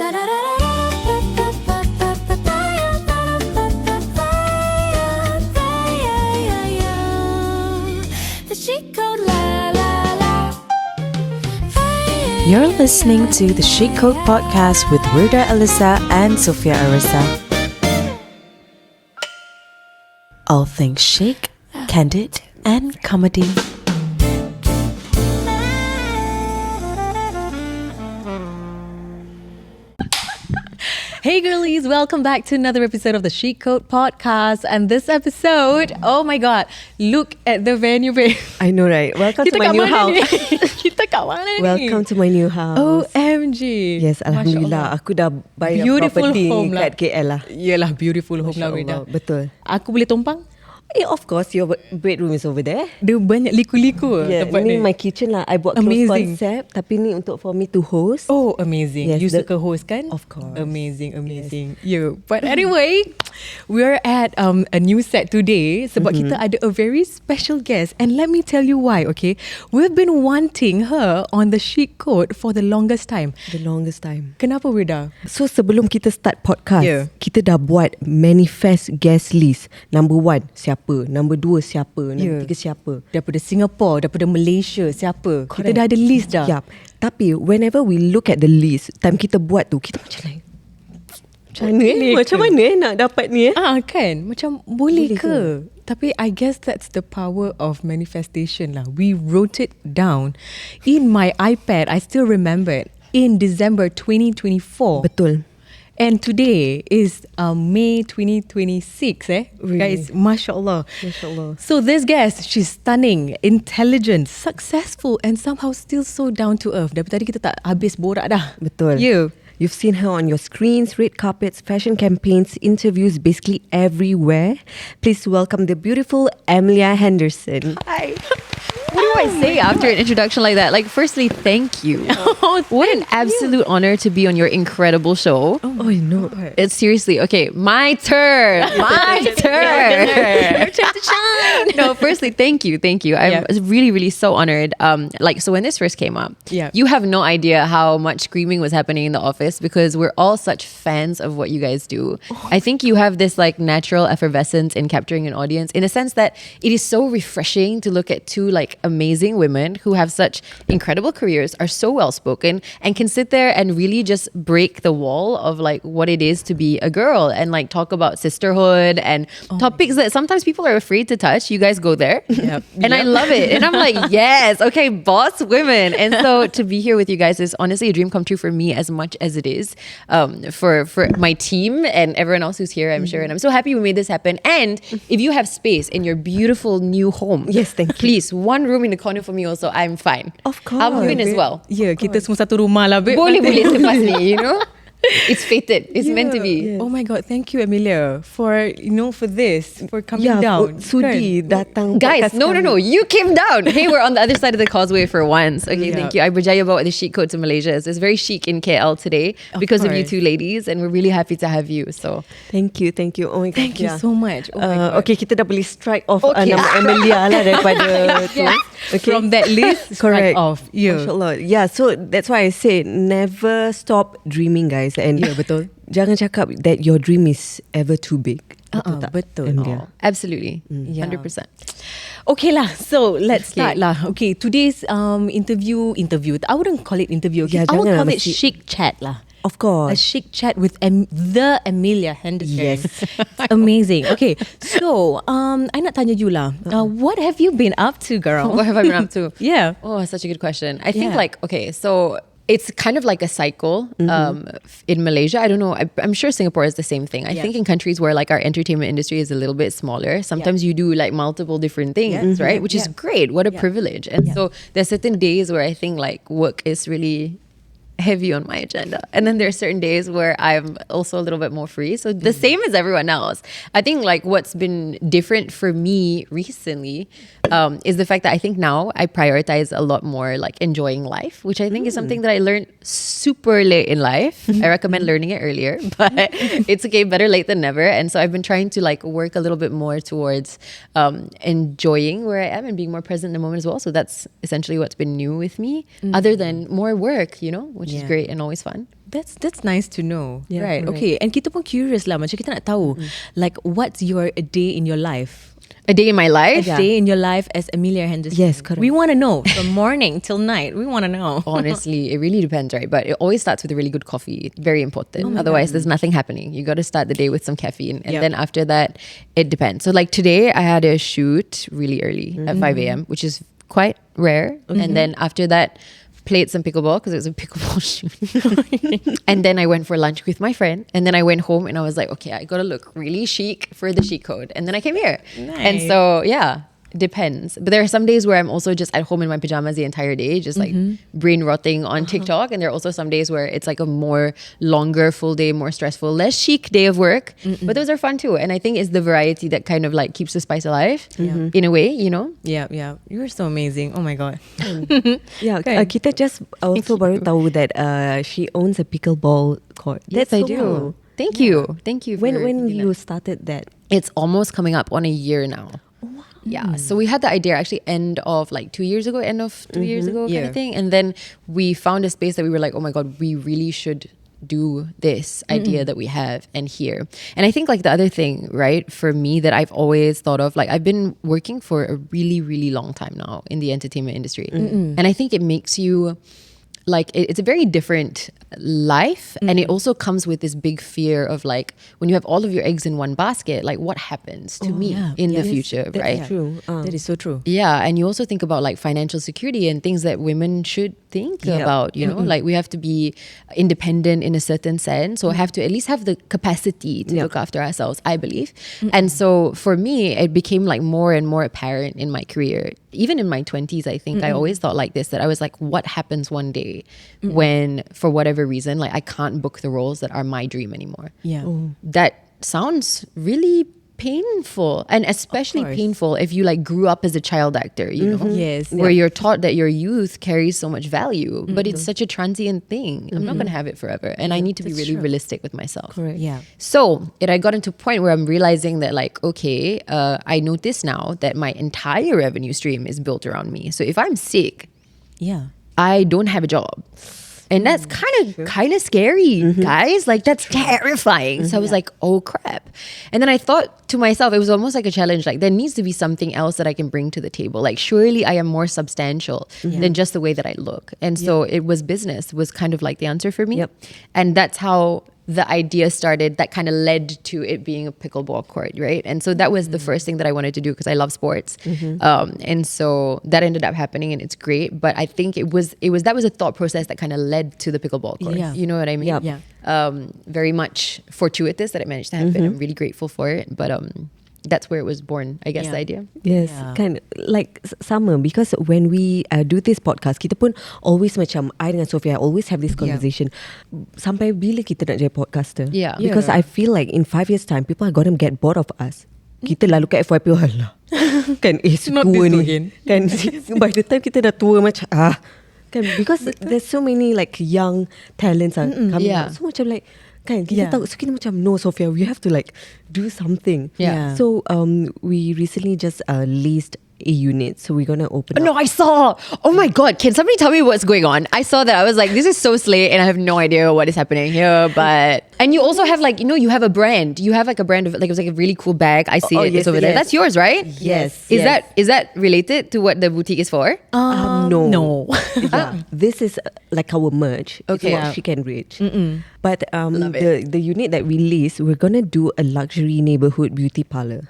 You're listening to the Chic Code Podcast with Wirda Alyssa and Sophia Arissa. All things chic, candid, and comedy. Hey girlies, welcome back to another episode of the Chic Code Podcast. And this episode, oh my god, look at the venue, babe. I know, right? Welcome to my new house. Kita kat mana ni? Welcome to my new house. OMG. Yes, Alhamdulillah. Aku dah buy Beautiful property home lah. kat KL lah. Yelah, beautiful home lah, Wirda. Betul. Aku boleh tumpang? Of course, your bedroom is over there. Dia banyak liku-liku tempat ni ni. my kitchen lah. I buat close concept, tapi ni untuk for me to host. Oh, amazing. Yes, you suka host kan? Of course. Amazing. Yeah. But anyway, we're at a new set today sebab kita ada a very special guest. And let me tell you why, okay? We've been wanting her on the Chic Code for the longest time. Kenapa, Wirda? So sebelum kita start podcast, kita dah buat manifest guest list. Number 1, siapa? Number 2, siapa? Number 3, siapa? Daripada Singapore, daripada Malaysia, siapa? Correct. Kita dah ada list dah. Yup. Tapi whenever we look at the list, time kita buat tu, kita macam like, macam mana nak dapat ni? Kan? Macam boleh ke? Tapi I guess that's the power of manifestation lah. We wrote it down in my iPad. I still remember it. In December 2024. Betul. And today is May 2026, Really? Guys, Masya Allah. So this guest, she's stunning, intelligent, successful, and somehow still so down to earth. Dari tadi kita tak habis borak dah. Betul. You've seen her on your screens, red carpets, fashion campaigns, interviews, basically everywhere. Please welcome the beautiful Amelia Henderson. Hi. What do I say after an introduction like that? Like, firstly, thank you. What an absolute honor to be on your incredible show. Oh, I know. It's seriously, okay, my turn. My turn. Your turn to shine. No, firstly, thank you. I'm really so honored. So when this first came up, you have no idea how much screaming was happening in the office because we're all such fans of what you guys do. I think you have this like natural effervescence in capturing an audience in a sense that it is so refreshing to look at two like amazing women who have such incredible careers, are so well spoken, and can sit there and really just break the wall of like what it is to be a girl and like talk about sisterhood and topics that sometimes people are afraid to touch. You guys go there. And I love it. And I'm like, yes, okay, boss women. And so to be here with you guys is honestly a dream come true for me as much as it is for my team and everyone else who's here, I'm sure. And I'm so happy we made this happen. And if you have space in your beautiful new home, yes, thank you. Please, one room in the corner for me also, I'm fine. Of course. I'll move in as well. Kita semua satu rumah lah, babe. Boleh selepas ni, you know? It's fated. It's meant to be. Oh my god, thank you, Amelia, for this, for coming down. Sudi datang. Guys, no. You came down. Hey, we're on the other side of the causeway for once. Okay, thank you. I berjaya bawa the Chic Code to Malaysia. It's very chic in KL today because of you two ladies, and we're really happy to have you. So thank you. Oh my god. Thank you so much. Oh my god. Okay, kita dah boleh strike off nama Amelia lah daripada tu. Okay. From that list, strike off. Mashallah. Yeah, so that's why I say never stop dreaming, guys. And betul. Jangan cakap that your dream is ever too big. Betul. Absolutely. 100%. Okay lah, so let's start lah. Okay, today's interview. I wouldn't call it interview. Okay? I would call it chic chat lah. Of course. A chic chat with the Amelia Henderson. Yes. Amazing. Okay, so I nak tanya you lah. What have you been up to, girl? What have I been up to? Yeah. Oh, such a good question. I think so it's kind of like a cycle in Malaysia. I don't know. I'm sure Singapore is the same thing. I think in countries where like our entertainment industry is a little bit smaller, sometimes you do like multiple different things, right? Which is great. What a privilege. And so there's certain days where I think like work is really heavy on my agenda. And then there are certain days where I'm also a little bit more free. So the same as everyone else. I think like what's been different for me recently is the fact that I think now I prioritize a lot more like enjoying life, which I think is something that I learned super late in life. I recommend learning it earlier, but it's okay, better late than never. And so I've been trying to like work a little bit more towards enjoying where I am and being more present in the moment as well. So that's essentially what's been new with me, other than more work, you know, which is great and always fun. That's nice to know. Yeah, Right. correct. Okay. And kita pun curious lah. Macam kita nak tahu, like, what's your a day in your life? A day in my life. A day in your life as Amelia Henderson. Yes, correct. We want to know from morning till night. We want to know. Honestly, it really depends, right? But it always starts with a really good coffee. Very important. Otherwise, there's nothing happening. You got to start the day with some caffeine. And then after that, it depends. So like today, I had a shoot really early at 5 a.m., which is quite rare. And then after that, played some pickleball because it was a pickleball shoot. And then I went for lunch with my friend. And then I went home and I was like, okay, I got to look really chic for the chic code. And then I came here. And so, yeah. Depends. But there are some days where I'm also just at home in my pajamas the entire day, just like brain rotting on TikTok. And there are also some days where it's like a more longer, full day, more stressful, less chic day of work. But those are fun too. And I think it's the variety that kind of like keeps the spice alive in a way, you know? Yeah. You're so amazing. Oh my God. Yeah, kita just also baru tahu that she owns a pickleball court. Yes, I do. Thank you. Thank you. When you started that? It's almost coming up on a year now. Yeah, so we had the idea actually end of 2 years ago, kind of thing. And then we found a space that we were like, oh my God, we really should do this idea that we have and here. And I think like the other thing, right, for me that I've always thought of, like I've been working for a really, really long time now in the entertainment industry. And I think it makes you like, it's a very different life. And it also comes with this big fear of like, when you have all of your eggs in one basket, like what happens to me in the future, right? That's true. That is so true. Yeah, and you also think about like financial security and things that women should think about, you know, like we have to be independent in a certain sense, or have to at least have the capacity to look after ourselves, I believe. And so for me, it became like more and more apparent in my career. Even in my 20s, I think I always thought like this, that I was like, what happens one day when, for whatever reason, like I can't book the roles that are my dream anymore? Yeah. That sounds really painful, and especially painful if you like grew up as a child actor, you know? Yes. Where you're taught that your youth carries so much value, but it's such a transient thing. I'm not going to have it forever. And I need to be really realistic with myself. Correct. Yeah. So I got into a point where I'm realizing that like, okay, I notice now that my entire revenue stream is built around me. So if I'm sick, I don't have a job. And that's kind of scary, guys. Like that's terrifying. So I was like, oh crap. And then I thought to myself, it was almost like a challenge. Like there needs to be something else that I can bring to the table. Like surely I am more substantial than just the way that I look. And so it was business was kind of like the answer for me. And that's how the idea started, that kind of led to it being a pickleball court, right? And so that was the first thing that I wanted to do because I love sports. And so that ended up happening and it's great. But I think that was a thought process that kind of led to the pickleball court. You know what I mean? Very much fortuitous that it managed to happen. I'm really grateful for it. But that's where it was born, I guess, the idea. Yes, kind of like sama, because when we do this podcast, kita pun always macam, I dengan Sophia always have this conversation. Sampai bila kita nak jadi podcaster? Because I feel like in 5 years time, people are going to get bored of us. Kita lalu kat FYP, alah. Kan, tua ni. Kan, by the time kita dah tua macam, kan, because there's so many like young talents are coming out. So macam like, kan, kita tahu, so kita macam, no Sophia, we have to like do something. So we recently just leased a unit, so we're gonna open up. No, I saw. Oh my God, can somebody tell me what's going on? I saw that. I was like, this is so slay, and I have no idea what is happening here. But and you also have like, you know, you have a brand. You have like a brand of like, it was like a really cool bag. I see it. It's over there. That's yours, right? Yes. Is that related to what the boutique is for? No. This is like our merch. Okay. It's what she can reach. But the unit that we lease, we're gonna do a luxury neighborhood beauty parlor.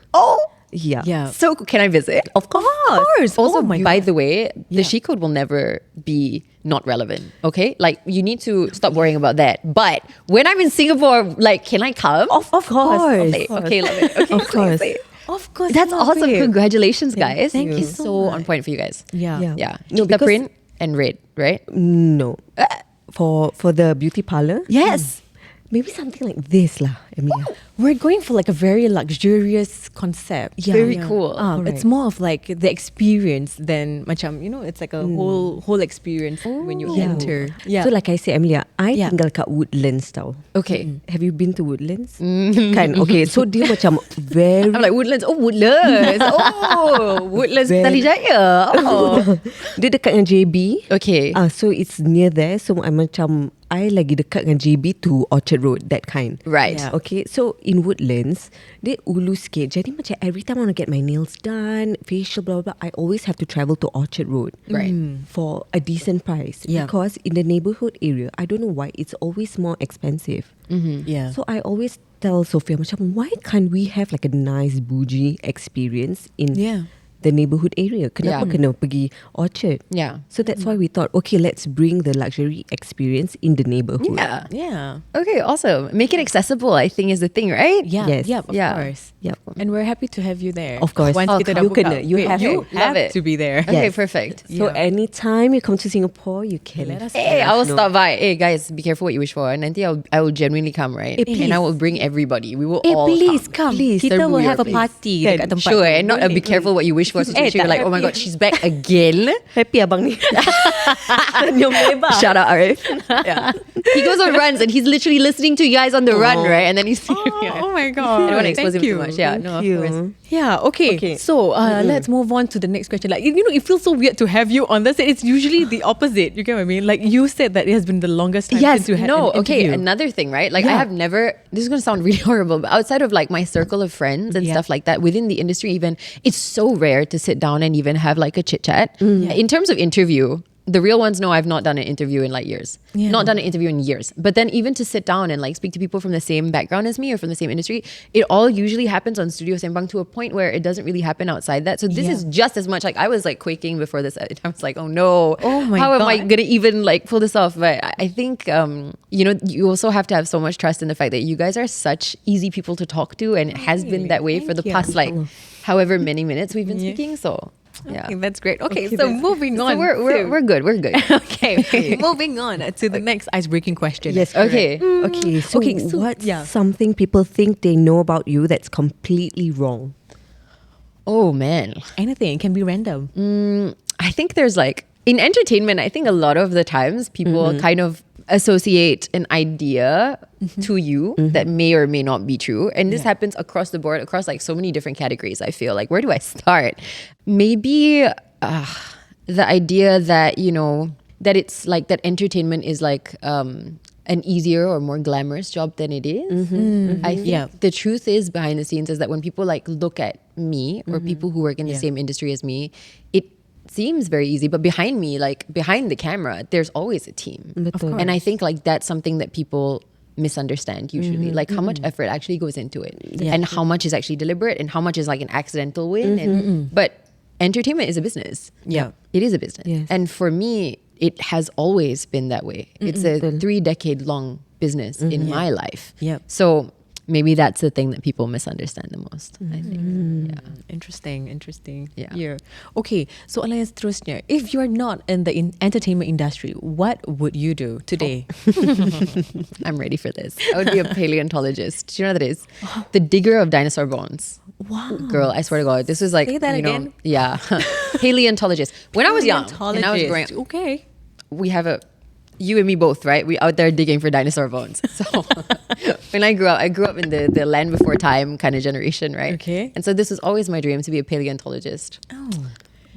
Yeah. So can I visit? Of course. Also, by the way, the she code will never be not relevant. Okay, like you need to stop worrying about that. But when I'm in Singapore, like, can I come? Of course. Okay, love it. Okay, Of course. Of course. That's awesome. Congratulations, guys. Thank you It's so on point for you guys. Yeah. No, The because- print and red, right? No. For the beauty parlor? Yes. Maybe something like this lah, Emilia. We're going for like a very luxurious concept. Very cool. It's more of like the experience than macam, you know, it's like a whole experience when you enter. So like I say, Emilia, I tinggal kat Woodlands tau. Okay. Have you been to Woodlands? Kan, okay. So dia macam very... I'm like, Woodlands. Oh, Woodlands. Woodlands Tali Jaya. Dia dekat dengan JB. Okay. So it's near there. So I macam I lagi dekat dengan JB to Orchard Road, that kind. Right. Yeah. Okay, so in Woodlands, dia ulu sikit. Jadi macam every time I want to get my nails done, facial, blah, blah, blah, I always have to travel to Orchard Road. Right. For a decent price. Yeah. Because in the neighborhood area, I don't know why, it's always more expensive. Yeah. So I always tell Sophia, macam, why can't we have like a nice bougie experience in the neighborhood area? Kenapa kena pergi Orchard? Yeah. So that's why we thought, okay, let's bring the luxury experience in the neighborhood. Yeah. Yeah. Okay, awesome. Make it accessible, I think, is the thing, right? Yeah. Yes. Yep, of Yeah. course. Yep. And we're happy to have you there. Of course. Once Oh, kita dah you book kena. out. You have you to. Love it. to be there. Okay, Yes. perfect. So anytime you come to Singapore, you can Let us Hey, I will know. stop by. Hey, guys, be careful what you wish for. Nanti I will genuinely come, right? please. And I will bring everybody. We will Eh, all please come. come. Please. Kita will Serbu have a your place. party Kan? dekat tempat. Sure, tu. and not a be careful what you wish for situation. We're like, oh my god, she's back again. Happy abang ni. Senyum lebar. Shout out Arif. Yeah. He goes on runs and he's literally listening to you guys on the run, right? And then he's Oh my god. I don't want to expose him Thank you. too much. Yeah, Thank no, you. of course. Yeah, okay. So let's move on to the next question. Like, it feels so weird to have you on this. It's usually the opposite. You get what I mean? Like, you said that it has been the longest time Yes, since you had no, an okay. interview. Another thing, right? Like, I have never, this is going to sound really horrible, but outside of like my circle of friends and stuff like that, within the industry even, it's so rare to sit down and even have like a chit chat. In terms of interview, the real ones know I've not done an interview in like years. Yeah. Not done an interview in years. But then even to sit down and like speak to people from the same background as me or from the same industry, it all usually happens on Studio Sembang to a point where it doesn't really happen outside that. So this is just as much like I was like quaking before this. I was like, oh no, Oh my how am I God. gonna even like pull this off? But I think you also have to have so much trust in the fact that you guys are such easy people to talk to, and it has been that way for the Thank you. past like however many minutes we've been speaking. So yeah. Okay, that's great. Okay, so moving on. So we're good. We're good. Okay, moving on to the next ice-breaking question. Yes. Okay. Okay. So, Okay, so- what's yeah. something people think they know about you that's completely wrong? Oh man. Anything, it can be random. I think there's like in entertainment, I think a lot of the times people kind of associate an idea to you that may or may not be true. And this happens across the board, across like so many different categories. I feel like, where do I start? Maybe the idea that, you know, that it's like that entertainment is like an easier or more glamorous job than it is. I think the truth is behind the scenes is that when people like look at me or people who work in the same industry as me, it seems very easy, but behind me, like behind the camera, there's always a team. Betul. And I think like that's something that people misunderstand usually, like how much effort actually goes into it, and how much is actually deliberate, and how much is like an accidental win. And but entertainment is a business. Yeah. It is a business. Yes. And for me, it has always been that way. It's a 3-decade-long business in my life. Yep. So maybe that's the thing that people misunderstand the most, I think. Yeah. Interesting. Yeah. Okay, soalan yang seterusnya. If you're not in the entertainment industry, what would you do today? I'm ready for this. I would be a paleontologist. Do you know what that is? The digger of dinosaur bones. Wow. Girl, I swear to God, this was like, Say that you know, again. yeah, paleontologist. When I was young, and I was growing up, Okay. we have you and me both, right? We out there digging for dinosaur bones. So when I grew up in the land before time kind of generation, right? Okay. And so this was always my dream to be a paleontologist. Oh.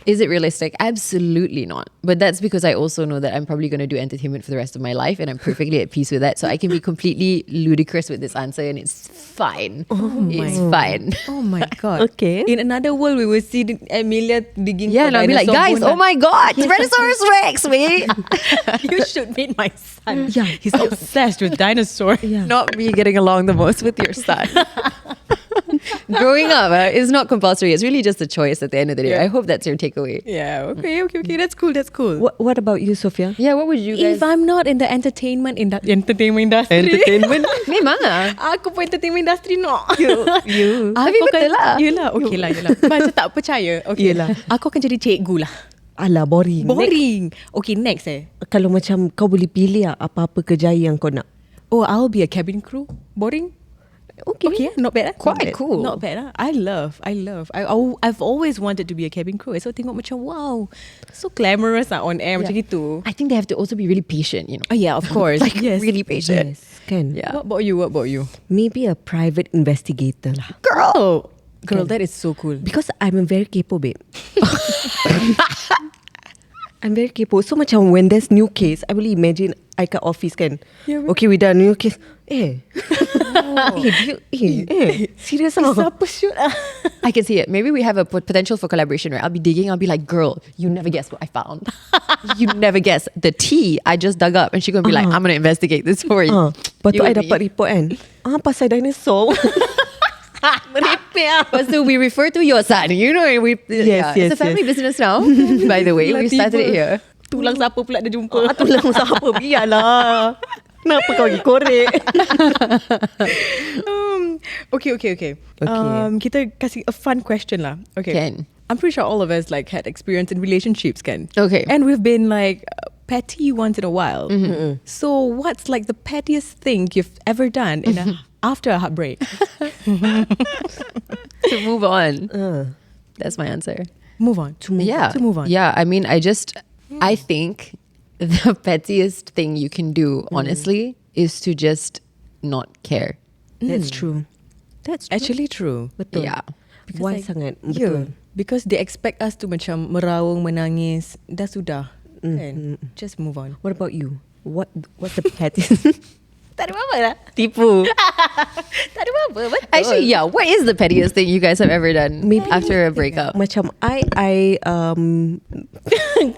Is it realistic? Absolutely not. But that's because I also know that I'm probably going to do entertainment for the rest of my life, and I'm perfectly at peace with that. So I can be completely ludicrous with this answer, and it's fine. It's fine. Oh my God. Okay. In another world, we will see Amelia digging Yeah, for and I'll be like, dinosaur guys, bone. oh my God, Tyrannosaurus Rex, mate. You should meet my son. Yeah. He's obsessed with dinosaurs. Yeah. Not me getting along the most with your son. Growing up is not compulsory. It's really just a choice at the end of the day. Yeah. I hope that's your takeaway. Yeah, okay. That's cool. What about you, Sophia? Yeah, what would you guys... If I'm not in the entertainment industry, Memang lah. aku pun entertainment industry no. You. Tapi betul lah. Yelah, okay lah. Macam tak percaya. Okay. Yelah. Aku akan jadi cikgu lah. Alah, boring. Boring. Okay, next Kalau macam kau boleh pilih apa-apa kerjaya yang kau nak. Oh, I'll be a cabin crew. Boring. Okay, not bad. Quite cool. Not bad. I've always wanted to be a cabin crew. So tengok macam wow, so glamorous on air macam gitu. I think they have to also be really patient, you know. Oh yeah, of course. Like really patient. Yes, kan? Yeah. What about you? Maybe a private investigator lah. Girl, that is so cool. Because I'm a very kepo babe. I'm very kepo. So macam when there's new case, I really imagine I kat office kan. Okay, we done new case. Serious ah? Siapa shoot I can see it. Maybe we have a potential for collaboration, right? I'll be digging. I'll be like, girl, you never guess what I found. You never guess the tea I just dug up. And she's going to be like, I'm going to investigate this for you. Betul I dapat report kan. Pasal dinosaur. Merepek lah. But so we refer to your son. You know, yes, it's a family business now. By the way, we started it here. Tulang siapa pula dah jumpa? Tulang siapa? Biarlah. Kenapa kau pergi korek? Okay. Kita kasih a fun question lah. Okay. Can. I'm pretty sure all of us like had experience in relationships, kan? Okay. And we've been like petty once in a while. So what's like the pettiest thing you've ever done in after a heartbreak? To move on. That's my answer. Move on. To move on. Yeah, I mean, I think the pettiest thing you can do, honestly, is to just not care. That's true. That's true. Actually true. Betul. Yeah. Why like, sangat? Betul. Because they expect us to macam meraung, menangis. Dah sudah. Kan? Just move on. What about you? What's the pettiest? Tak ada apa-apa lah. Tipu. Tak ada apa-apa. Betul. Actually, yeah. What is the pettiest thing you guys have ever done after a breakup? Macam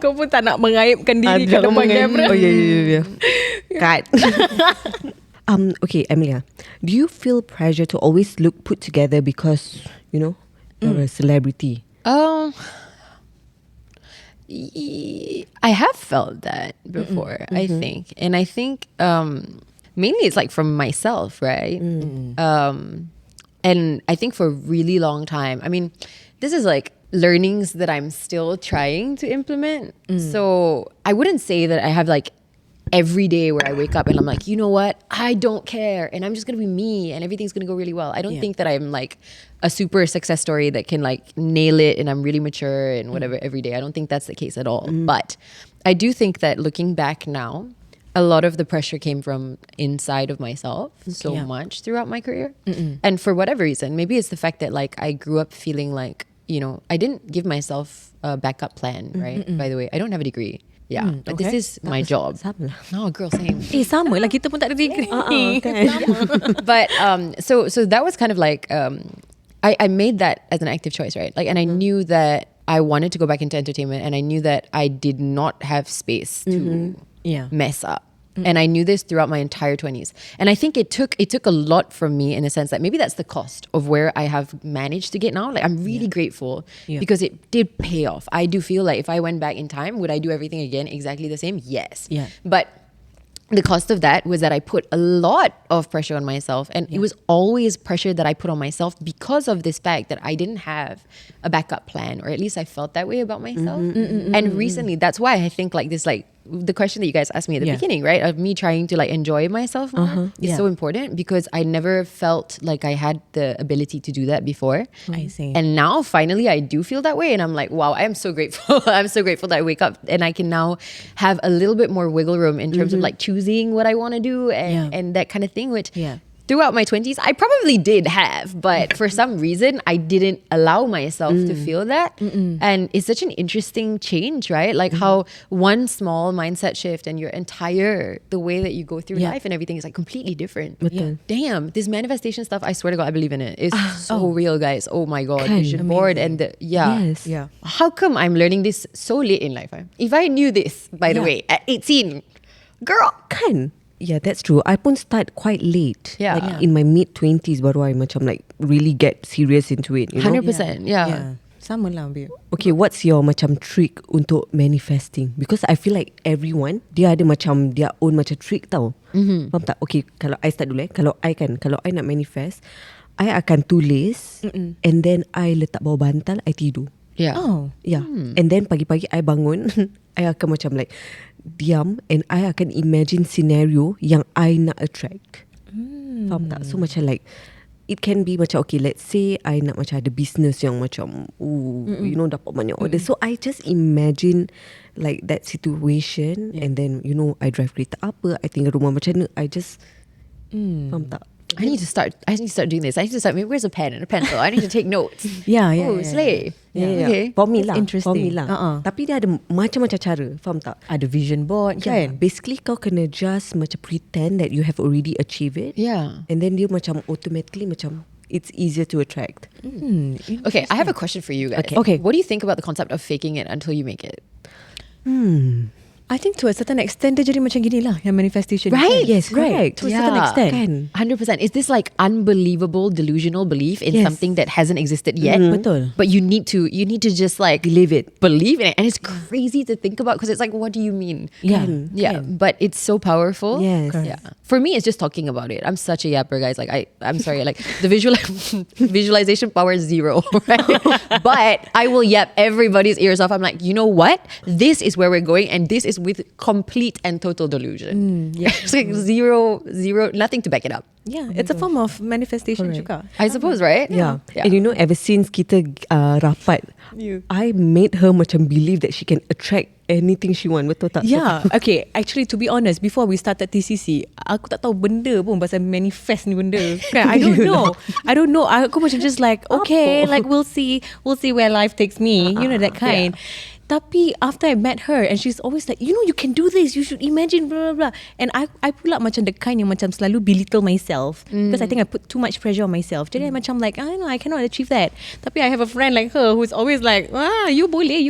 Kau pun tak nak mengaibkan diri kat depan kamera. Oh yeah. Cut. Okay, Amelia, do you feel pressure to always look put together because, you know, you're a celebrity? I have felt that before, I think. And I think mainly it's like from myself, right? And I think for a really long time, I mean, this is like learnings that I'm still trying to implement. So I wouldn't say that I have like every day where I wake up and I'm like, you know what? I don't care. And I'm just going to be me and everything's going to go really well. I don't think that I'm like a super success story that can like nail it and I'm really mature and whatever every day. I don't think that's the case at all. But I do think that looking back now, a lot of the pressure came from inside of myself so much throughout my career. And for whatever reason, maybe it's the fact that like I grew up feeling like, you know, I didn't give myself a backup plan, right? By the way, I don't have a degree. Yeah, but this is my job. No, girl, same. Sama lah, kita pun tak ada degree. But so that was kind of like I made that as an active choice, right? Like, and I knew that I wanted to go back into entertainment, and I knew that I did not have space to mess up. And I knew this throughout my entire 20s. And I think it took a lot from me in the sense that maybe that's the cost of where I have managed to get now. Like, I'm really grateful because it did pay off. I do feel like if I went back in time, would I do everything again exactly the same? Yes. Yeah. But the cost of that was that I put a lot of pressure on myself, and it was always pressure that I put on myself because of this fact that I didn't have a backup plan, or at least I felt that way about myself. And recently, that's why I think like this, like the question that you guys asked me at the beginning, right, of me trying to like enjoy myself more is so important, because I never felt like I had the ability to do that before. I see. And now finally I do feel that way, and I'm like, wow, I am so grateful. I'm so grateful that I wake up and I can now have a little bit more wiggle room in terms of like choosing what I want to do and that kind of thing, which throughout my 20s I probably did have, but for some reason I didn't allow myself to feel that. And it's such an interesting change, right? Like how one small mindset shift and your entire, the way that you go through life and everything is like completely different. Damn, this manifestation stuff, I swear to God, I believe in it. It's so real, guys. Oh my God, you should board. And how come I'm learning this so late in life? If I knew this, by the way, at 18, girl, kan? Yeah, that's true. I pun start quite late. Yeah. Like in my mid-20s baru I macam like really get serious into it, you know? 100%. Yeah. Sama lah, babe. Okay, what's your macam trick untuk manifesting? Because I feel like everyone, dia ada macam their own macam trick tau. Faham tak? Okay, kalau I start dulu Kalau I nak manifest, I akan tulis and then I letak bawah bantal, I tidur. Yeah. Oh. Yeah. And then pagi-pagi I bangun, I akan macam like diam, and I akan imagine scenario yang I nak attract. Faham tak? So macam like, it can be macam, okay, let's say I nak macam ada business yang macam you know, dapat banyak order. So I just imagine like that situation, and then you know, I drive kereta apa, I tinggal rumah macam mana, I just faham tak? I need to start doing this. I need to start. Maybe where's a pen and a pencil? I need to take notes. Slay. Yeah. Okay. For me Interesting. Tapi dia ada macam-macam cara. Faham tak? Ada vision board kan. Basically kau kena just macam pretend that you have already achieved it. Yeah. And then dia macam automatically macam it's easier to attract. Okay, I have a question for you guys. Okay. What do you think about the concept of faking it until you make it? I think to a certain extent dia jadi macam gini lah yang manifestation. Right? Yes, correct. To a certain extent. Kan? 100%. Is this like unbelievable delusional belief in Yes. something that hasn't existed yet? Betul. But you need to just like believe in it, and it's crazy to think about because it's like, what do you mean? Yeah. But it's so powerful. Yes. Yeah. For me, it's just talking about it. I'm such a yapper, guys. Like I'm sorry. Like the visualization power is 0, right? But I will yap everybody's ears off. I'm like, you know what? This is where we're going, and this is with complete and total delusion. It's like zero, nothing to back it up. Yeah, it's a form of manifestation juga. I suppose, right? Yeah. And you know, ever since kita rapat, I made her macam believe that she can attract anything she want. Betul tak? Yeah. Okay, actually to be honest, before we started TCC, aku tak tahu benda pun pasal manifest ni benda. Kan? I don't know. Aku macam just like, okay, like we'll see where life takes me. You know, that kind. Tapi after I met her, and she's always like, you know, you can do this, you should imagine, blah, blah, blah. And I pula macam the kind yang macam selalu belittle myself because I think I put too much pressure on myself. Jadi I macam like, I know I cannot achieve that. Tapi I have a friend like her who's always like, you boleh.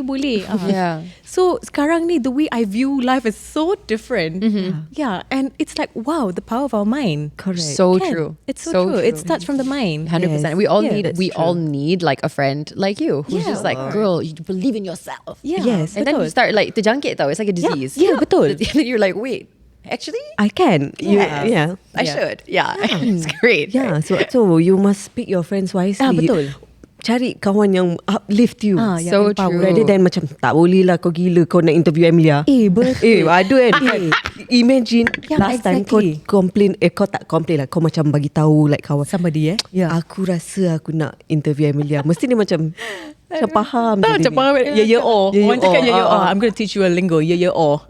Yeah. So sekarang ni, the way I view life is so different. Yeah, and it's like, wow, the power of our mind. Correct. So true. It's so true. It starts from the mind. 100%. Yes. We all Yeah, all need like a friend like you who's just like, girl, you believe in yourself. Yeah. Yes. And then you start like terjangkit tau. It's like a disease. Yeah, betul. And then you're like, wait, actually, I can. Yeah. I Yeah. should. Yeah. It's great. Yeah. So you must pick your friends wisely. Betul. Cari kawan yang uplift you. So true. Rather than macam tak boleh lah kau gila kau nak interview Amelia. Betul. Ada kan. Imagine last time kau complain, kau tak complain lah, kau macam bagi tahu like kawan Somebody aku rasa aku nak interview Amelia. Mesti dia macam faham. Macam faham. Orang cakap I'm going to teach you a lingo. Yeah, or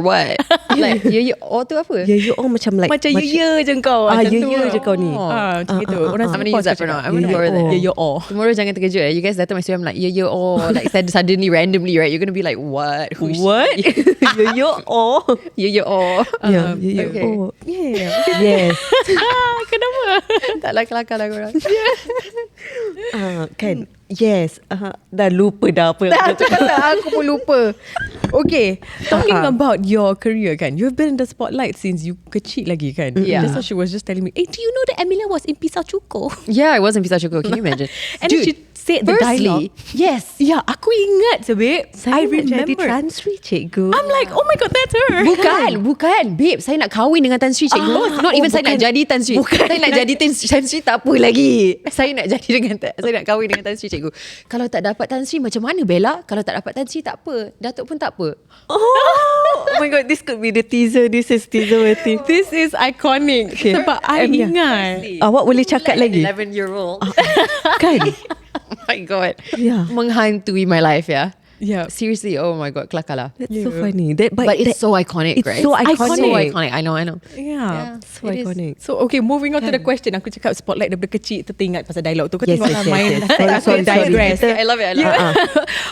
what? Like or tu apa? Macam like macam je kau. je kau ni. Macam itu. I'm going to use that for now. I'm going to borrow that. Tomorrow jangan terkejut. You guys datang my studio, I'm like like suddenly randomly, right? You're going to be like, what? What? Okay. Yes. Kenapa? Tak lah kelakar lah korang. Kan. Yes. Dah lupa dah apa. Aku pun lupa. Okay, talking about your career kan, you've been in the spotlight since you kecil lagi kan. Yeah. Just so she was just telling me, do you know that Amelia was in Pisau Cuko? Yeah, I was in Pisau Cuko. Can you imagine? And then she said the dialogue. Yes. Yeah, aku ingat babe. I remember. Jadi Tan Sri cikgu. I'm like, oh my god, that's her. Bukan. Babe, saya nak kahwin dengan Tan Sri cikgu. Not even saya nak jadi Tan Sri. Saya nak jadi Tan Sri tak apa lagi. Saya nak kahwin dengan Tan Sri cikgu. Kalau tak dapat Tan Sri macam mana Bella? Kalau tak dapat Tan Sri tak apa. Datuk pun tak apa. Oh my god, this could be the teaser. This is teaser waiting. This is iconic. Sebab I ingat. Awak boleh cakap lagi. 11-year-old. Kan? Oh my god. Yeah. Menghantui my life, yeah. Yeah. Seriously, oh my god, kelakar lah. That's so funny. But it's so iconic, right? so iconic. So iconic. I know. Yeah. So iconic. So okay, moving on to the question. Aku cakap spotlight daripada kecil, teringat pasal dialog tu. Kau Yes, tengok yes, main. yes. Sorry. I love it.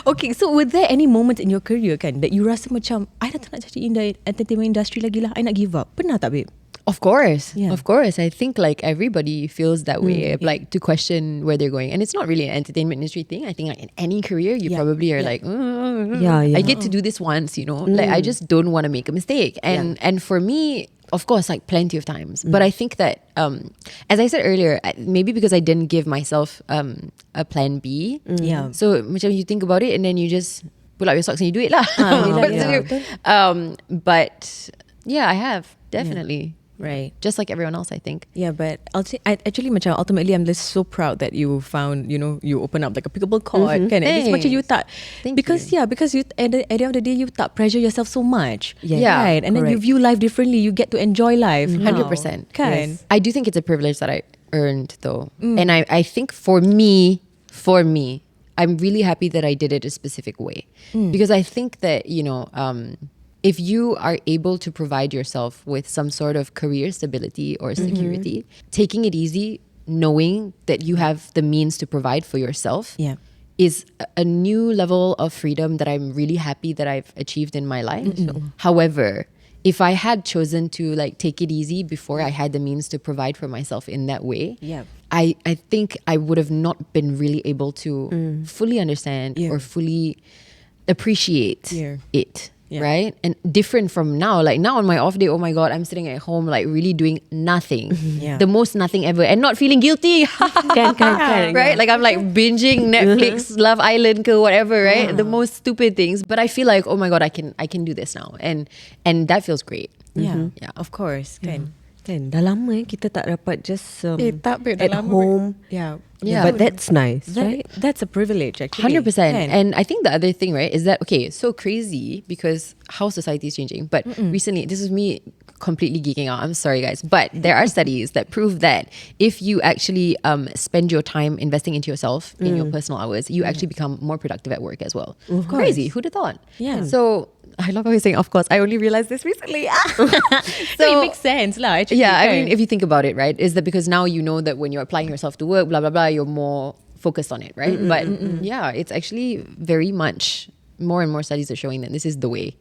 Okay, so were there any moments in your career kan that you rasa macam I dah tak nak jadi in the entertainment industry lagi lah, I nak give up? Pernah tak babe? Of course. Yeah. Of course. I think like everybody feels that way, like to question where they're going. And it's not really an entertainment industry thing. I think like in any career, you probably are like, I get to do this once, you know, like I just don't want to make a mistake. And for me, of course, like plenty of times. But I think that, as I said earlier, maybe because I didn't give myself a plan B. Yeah. So macam you think about it and then you just pull out your socks and you do it lah. But yeah, I have definitely. Right. Just like everyone else, I think. Yeah, but actually macam ultimately I'm just so proud that you found, you know, you open up like a pickleball court kan. At least macam you tak, because you at the end of the day you tak pressure yourself so much. Yeah, right. And then you view life differently. You get to enjoy life. 100%. Kan. Yes. I do think it's a privilege that I earned though. And I think for me, I'm really happy that I did it a specific way. Because I think that, you know, if you are able to provide yourself with some sort of career stability or security, taking it easy, knowing that you have the means to provide for yourself is a new level of freedom that I'm really happy that I've achieved in my life. However, if I had chosen to like take it easy before I had the means to provide for myself in that way, I think I would have not been really able to fully understand or fully appreciate it. Right? And different from now, like now on my off day, oh my God, I'm sitting at home like really doing nothing. The most nothing ever and not feeling guilty. Right? Like I'm like binging Netflix, Love Island ke whatever, right? The most stupid things. But I feel like, oh my God, I can do this now. And that feels great. Yeah, of course. Kan dah lama kita tak dapat just tak at home. But that's nice, right? That's a privilege actually. 100%. And I think the other thing, right, is that, okay, so crazy because how society is changing. But recently, this is me completely geeking out. I'm sorry, guys. But there are studies that prove that if you actually spend your time investing into yourself in your personal hours, you actually become more productive at work as well. Crazy. Who'd have thought? So I love how you're saying, of course. I only realized this recently. So it makes sense lah. Actually, I mean, if you think about it, right, is that because now you know that when you're applying yourself to work, blah, blah, blah, you're more focused on it, right? But yeah, it's actually very much more and more studies are showing that this is the way.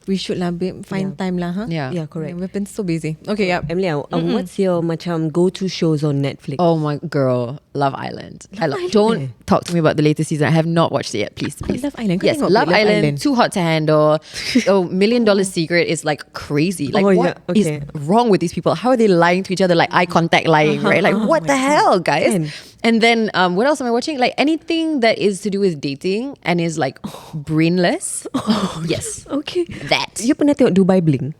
We should find time lah, huh? Yeah, correct. We've been so busy. Okay, Amelia, what's your macam go-to shows on Netflix? Oh my girl, Love Island. Don't talk to me about the latest season. I have not watched it yet. Please. Love Island. Yes, Love Island. Too hot to handle. Oh, $1 Million Secret is like crazy. Like what is wrong with these people? How are they lying to each other? Like eye contact lying, right? Like what the hell, guys? And then what else am I watching? Like anything that is to do with dating and is like brainless. Yes. Okay. That. You pernah tengok Dubai Bling?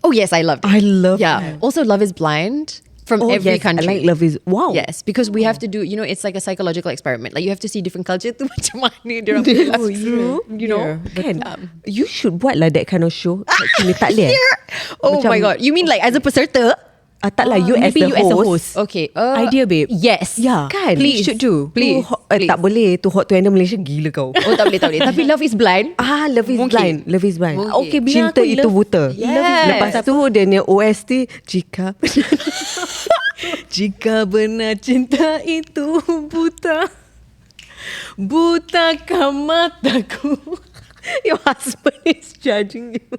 Oh yes, I loved it. I love it. Also Love is Blind from every country. I like Love is wow. Yes, because we have to do, you know, it's like a psychological experiment. Like you have to see different cultures tu macam mana dia orang true. You know. Kan? You should buat lah that kind of show. Tak boleh. Oh my God. You mean like as a peserta? Tak lah, you as the host. Okay. Idea, babe. Yes. Yeah. Kan? Please. You should do. Please. Tak boleh. Tu hot to handle Malaysia gila kau. Oh, tak boleh. Tapi Love is Blind. Love is blind. Love is blind. Okay, Cinta itu buta. Yes. Lepas tu dia punya OST jika jika benar cinta itu buta, butakah mataku. Your husband is judging you.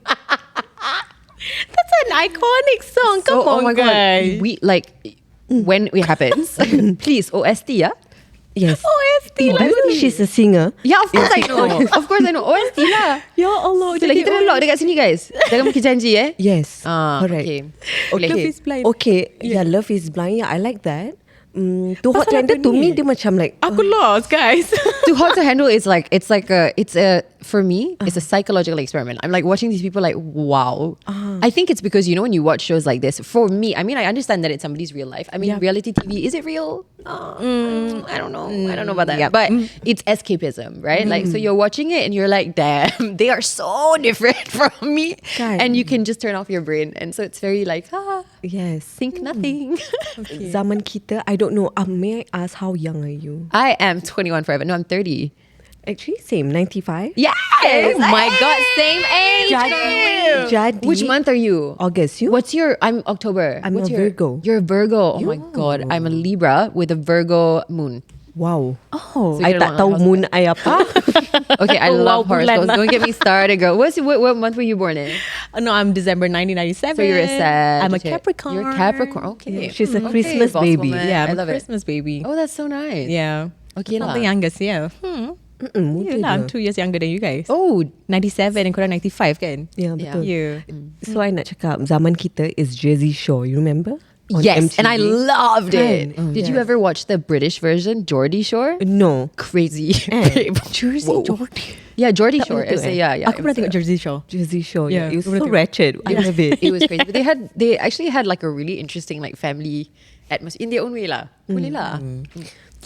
That's an iconic song. Come on, guys. God. We like when it happens. Please, OST, yeah. Yes. OST. Do you know she's a singer? Yeah, of course I know. Of course I know. OST lah. Ya Allah. So, kita dah lock dekat sini, guys. Jangan bikin janji, Yes. Okay. Correct. Love is blind. Okay. Yeah, Love is blind. Yeah, I like that. Too hot to handle to me dia macam like aku lost, guys. Too hot to handle is like it's a for me it's a psychological experiment. I'm like watching these people like wow. I think it's because, you know, when you watch shows like this, for me, I mean, I understand that it's somebody's real life. I mean, reality TV, is it real? I don't know. I don't know about that. Yep. But it's escapism, right? Like, so you're watching it and you're like, damn, they are so different from me. Kan. And you can just turn off your brain. And so it's very like, yes, think nothing. Okay. Zaman kita, I don't know. May I ask how young are you? I am 21 forever. No, I'm 30. Actually, same, 95. Yes! Oh my God, same age. Jadi, which month are you? August. You? What's your? I'm October. I'm What's a Virgo. You're a Virgo. Oh my God, I'm a Libra with a Virgo moon. Wow. So I tak tahu moon I apa. Okay, I love horoscopes. Don't get me started, girl. What month were you born in? No, I'm December 1997. So you're a Sag. I'm a Capricorn. You're a Capricorn. Okay. Yeah, she's a Christmas boss baby. woman. Yeah, I I'm love a Christmas baby. Oh, that's so nice. Yeah. Okay Not lah. the youngest, yeah. Muda I'm je. 2 years younger than you guys. Oh, 97 and korang 95 kan? Yeah, betul. Yeah. So I nak cakap zaman kita is Jersey Shore. You remember? On yes, MTV. and I loved it. Did you yes. ever watch the British version, Geordie Shore? No. Crazy. Jersey Jordan. Yeah, Geordie Tak Shore. betul, So, yeah. Aku pernah tengok Jersey Shore. Jersey Shore. Yeah, Yeah, it was betul. so ratchet. I love it. It was crazy. But they actually had like a really interesting like family atmosphere in their own way lah. Boleh lah.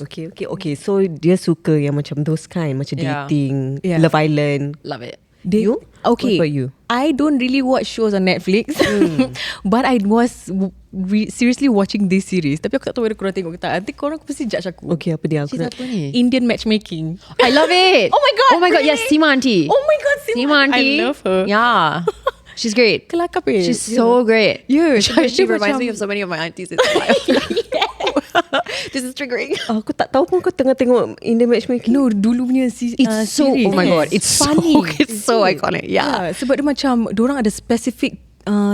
Okay. So dia suka yang macam those kind, macam Yeah. dating, Yeah. Love Island. Love it. You? Okay. What about you? I don't really watch shows on Netflix. But I was seriously watching this series. Tapi aku tak tahu whether korang tengok ke tak. Nanti korang mesti judge aku. Okay, apa dia? She's apa ni? Indian matchmaking. I love it. Oh my god. Oh my god. really? Yes, Seema Auntie. Oh my god, Seema Auntie. I love her. Yeah. She's great. Kelakar babe. She's so great. Yeah. She reminds me of so many of my aunties. It's This is triggering. Aku tak tahu pun kau tengah tengok Indian matchmaking. No, dulu punya It's so, series. oh my god, it's funny. It's so iconic. Yeah. Sebab dia macam dorang ada specific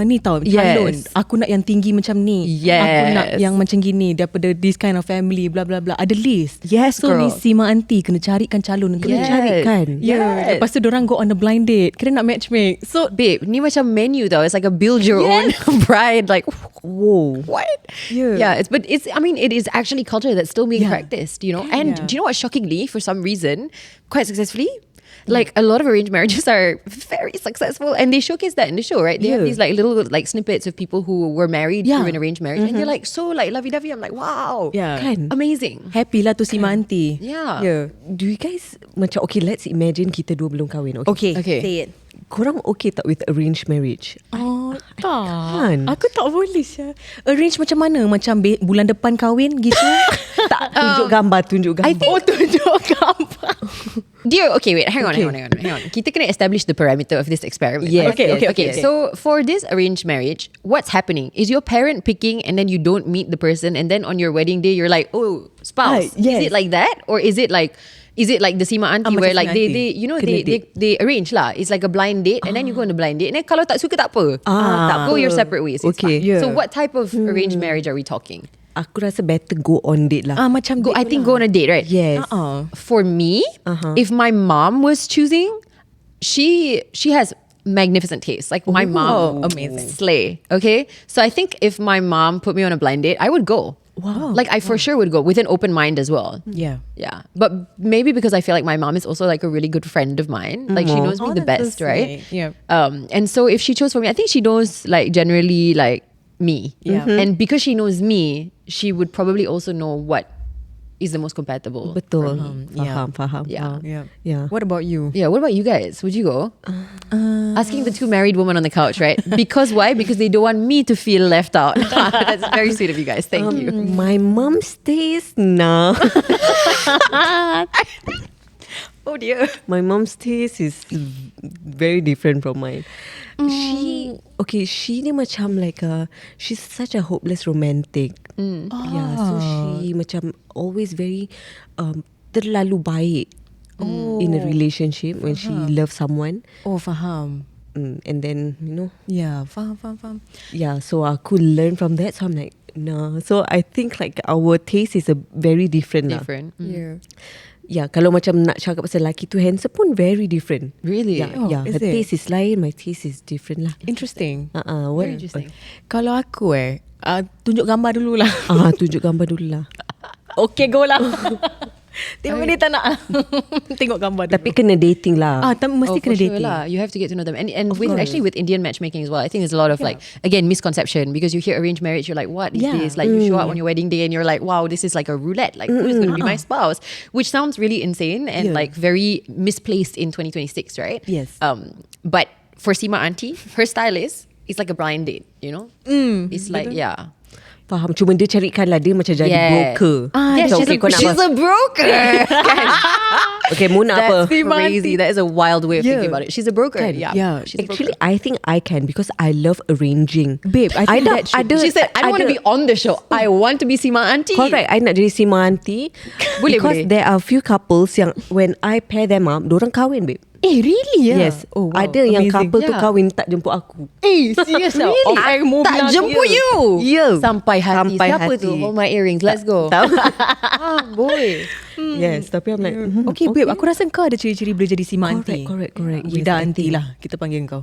ni tau, Yes. calon. Aku nak yang tinggi macam ni. Yes. Aku nak yang macam gini daripada this kind of family, blah blah blah. Ada list. Yes, So girl. ni Seema Auntie kena carikan calon. Yes. Carikan. Yeah. Lepas tu dorang go on a blind date. Kena nak matchmake. So Babe, ni macam menu tau. It's like a build your own bride. Like, whoa, what? Yeah. Yeah. I mean, it is actually culture that's still being Yeah. practiced, you know? And Yeah. do you know what, shockingly, for some reason, quite successfully, like a lot of arranged marriages are very successful, and they showcase that in the show, right? They have these like little like snippets of people who were married through an arranged marriage, and they're like so like lovey-dovey. I'm like, wow, Kan? amazing. Happy lah tu Seema Auntie. Yeah. Do you guys macam okay, let's imagine kita dua belum kahwin. Okay. Okay. Say it. Korang okay tak with arranged marriage? Oh, tak. can't. Aku tak boleh Syah. Arrange macam mana? Macam bulan depan kahwin gitu? Tak, tunjuk gambar. I think tunjuk gambar. Dear, okay, wait, hang on. Kita kena establish the parameter of this experiment. Yes. Okay. So for this arranged marriage, what's happening? Is your parent picking and then you don't meet the person, and then on your wedding day you're like, oh, spouse. Yes. Is it like that, or is it like the Seema Auntie where macam like Seema they you know they arrange lah. It's like a blind date, and then you go on a blind date, and then kalau tak suka tak apa. Tak go your separate ways. It's Okay. fine. Yeah. So what type of arranged marriage are we talking? Aku rasa better go on date lah. Macam I think go on a date, right? Yes. For me, if my mom was choosing, she has magnificent taste. Like my mom, amazing. slay. Okay, so I think if my mom put me on a blind date, I would go. Wow. Like I for sure would go with an open mind as well. Yeah. Yeah, but maybe because I feel like my mom is also like a really good friend of mine. Like she knows me the best, right? Yeah. And so if she chose for me, I think she knows like generally like me. Yeah. And because she knows me, she would probably also know what is the most compatible. Betul. Yeah. Faham. Yeah. Yeah. What about you? Yeah, what about you guys? Would you go? Asking the two married women on the couch, right? Because why? Because they don't want me to feel left out. That's very sweet of you guys. Thank you. My mom's taste, nah. Oh dear. My mom's taste is very different from mine. She ni macam like she's such a hopeless romantic. Yeah, so she macam always very terlalu baik in a relationship when she loves someone. Oh, faham. And then, you know. Yeah, faham. Yeah, so aku learn from that. So I'm like, no. So I think like our taste is a very different lah. Different. Yeah. Yeah, kalau macam nak cakap pasal lelaki tu handsome pun very different. Really? Yeah, Oh, yeah. is Her it? taste is lain, my taste is different lah. Interesting. What? Very interesting. Kalau aku tunjuk gambar dulu lah. Tunjuk gambar dulu lah. Okay, go lah. Tengok ni tak nak. Tengok gambar dulu. Tapi kena dating lah. Mesti kena for sure dating. lah. You have to get to know them. And with Indian matchmaking as well, I think there's a lot of like, again, misconception, because you hear arranged marriage, you're like, what is this? Like you show up on your wedding day and you're like, wow, this is like a roulette. Like who's going to be my spouse? Which sounds really insane and like very misplaced in 2026, right? Yes. But for Seema Auntie, her style is, it's like a blind date, you know? It's like, yeah. Faham. Cuma dia carikan lah, dia macam jadi broker. Yes, So, she's, kau nak she's a broker. Okay, Mu nak apa? That's crazy. That is a wild way of thinking about it. She's a broker. Kan? Yeah. She's a Actually, broker. I think I can because I love arranging. Babe, I think that should... She said, I don't want to be on the show. I want to be Seema Auntie. Correct. I nak jadi Seema Auntie. Because there are few couples yang when I pair them up, dorang kahwin, babe. Really? Yeah. Yes. Oh, wow. Ada yang Amazing. couple tu Yeah. kahwin tak jemput aku. Serious lah. Really? I move Tak lah. jemput you. Ya. Sampai hati. Sampai Siapa hati. tu? Hold my earrings. Let's go. Boy. Yes. Tapi I'm like, Okay, babe, aku rasa kau ada ciri-ciri boleh jadi Seema Auntie. Correct. Wida Yes, I Auntie think. lah kita panggil kau.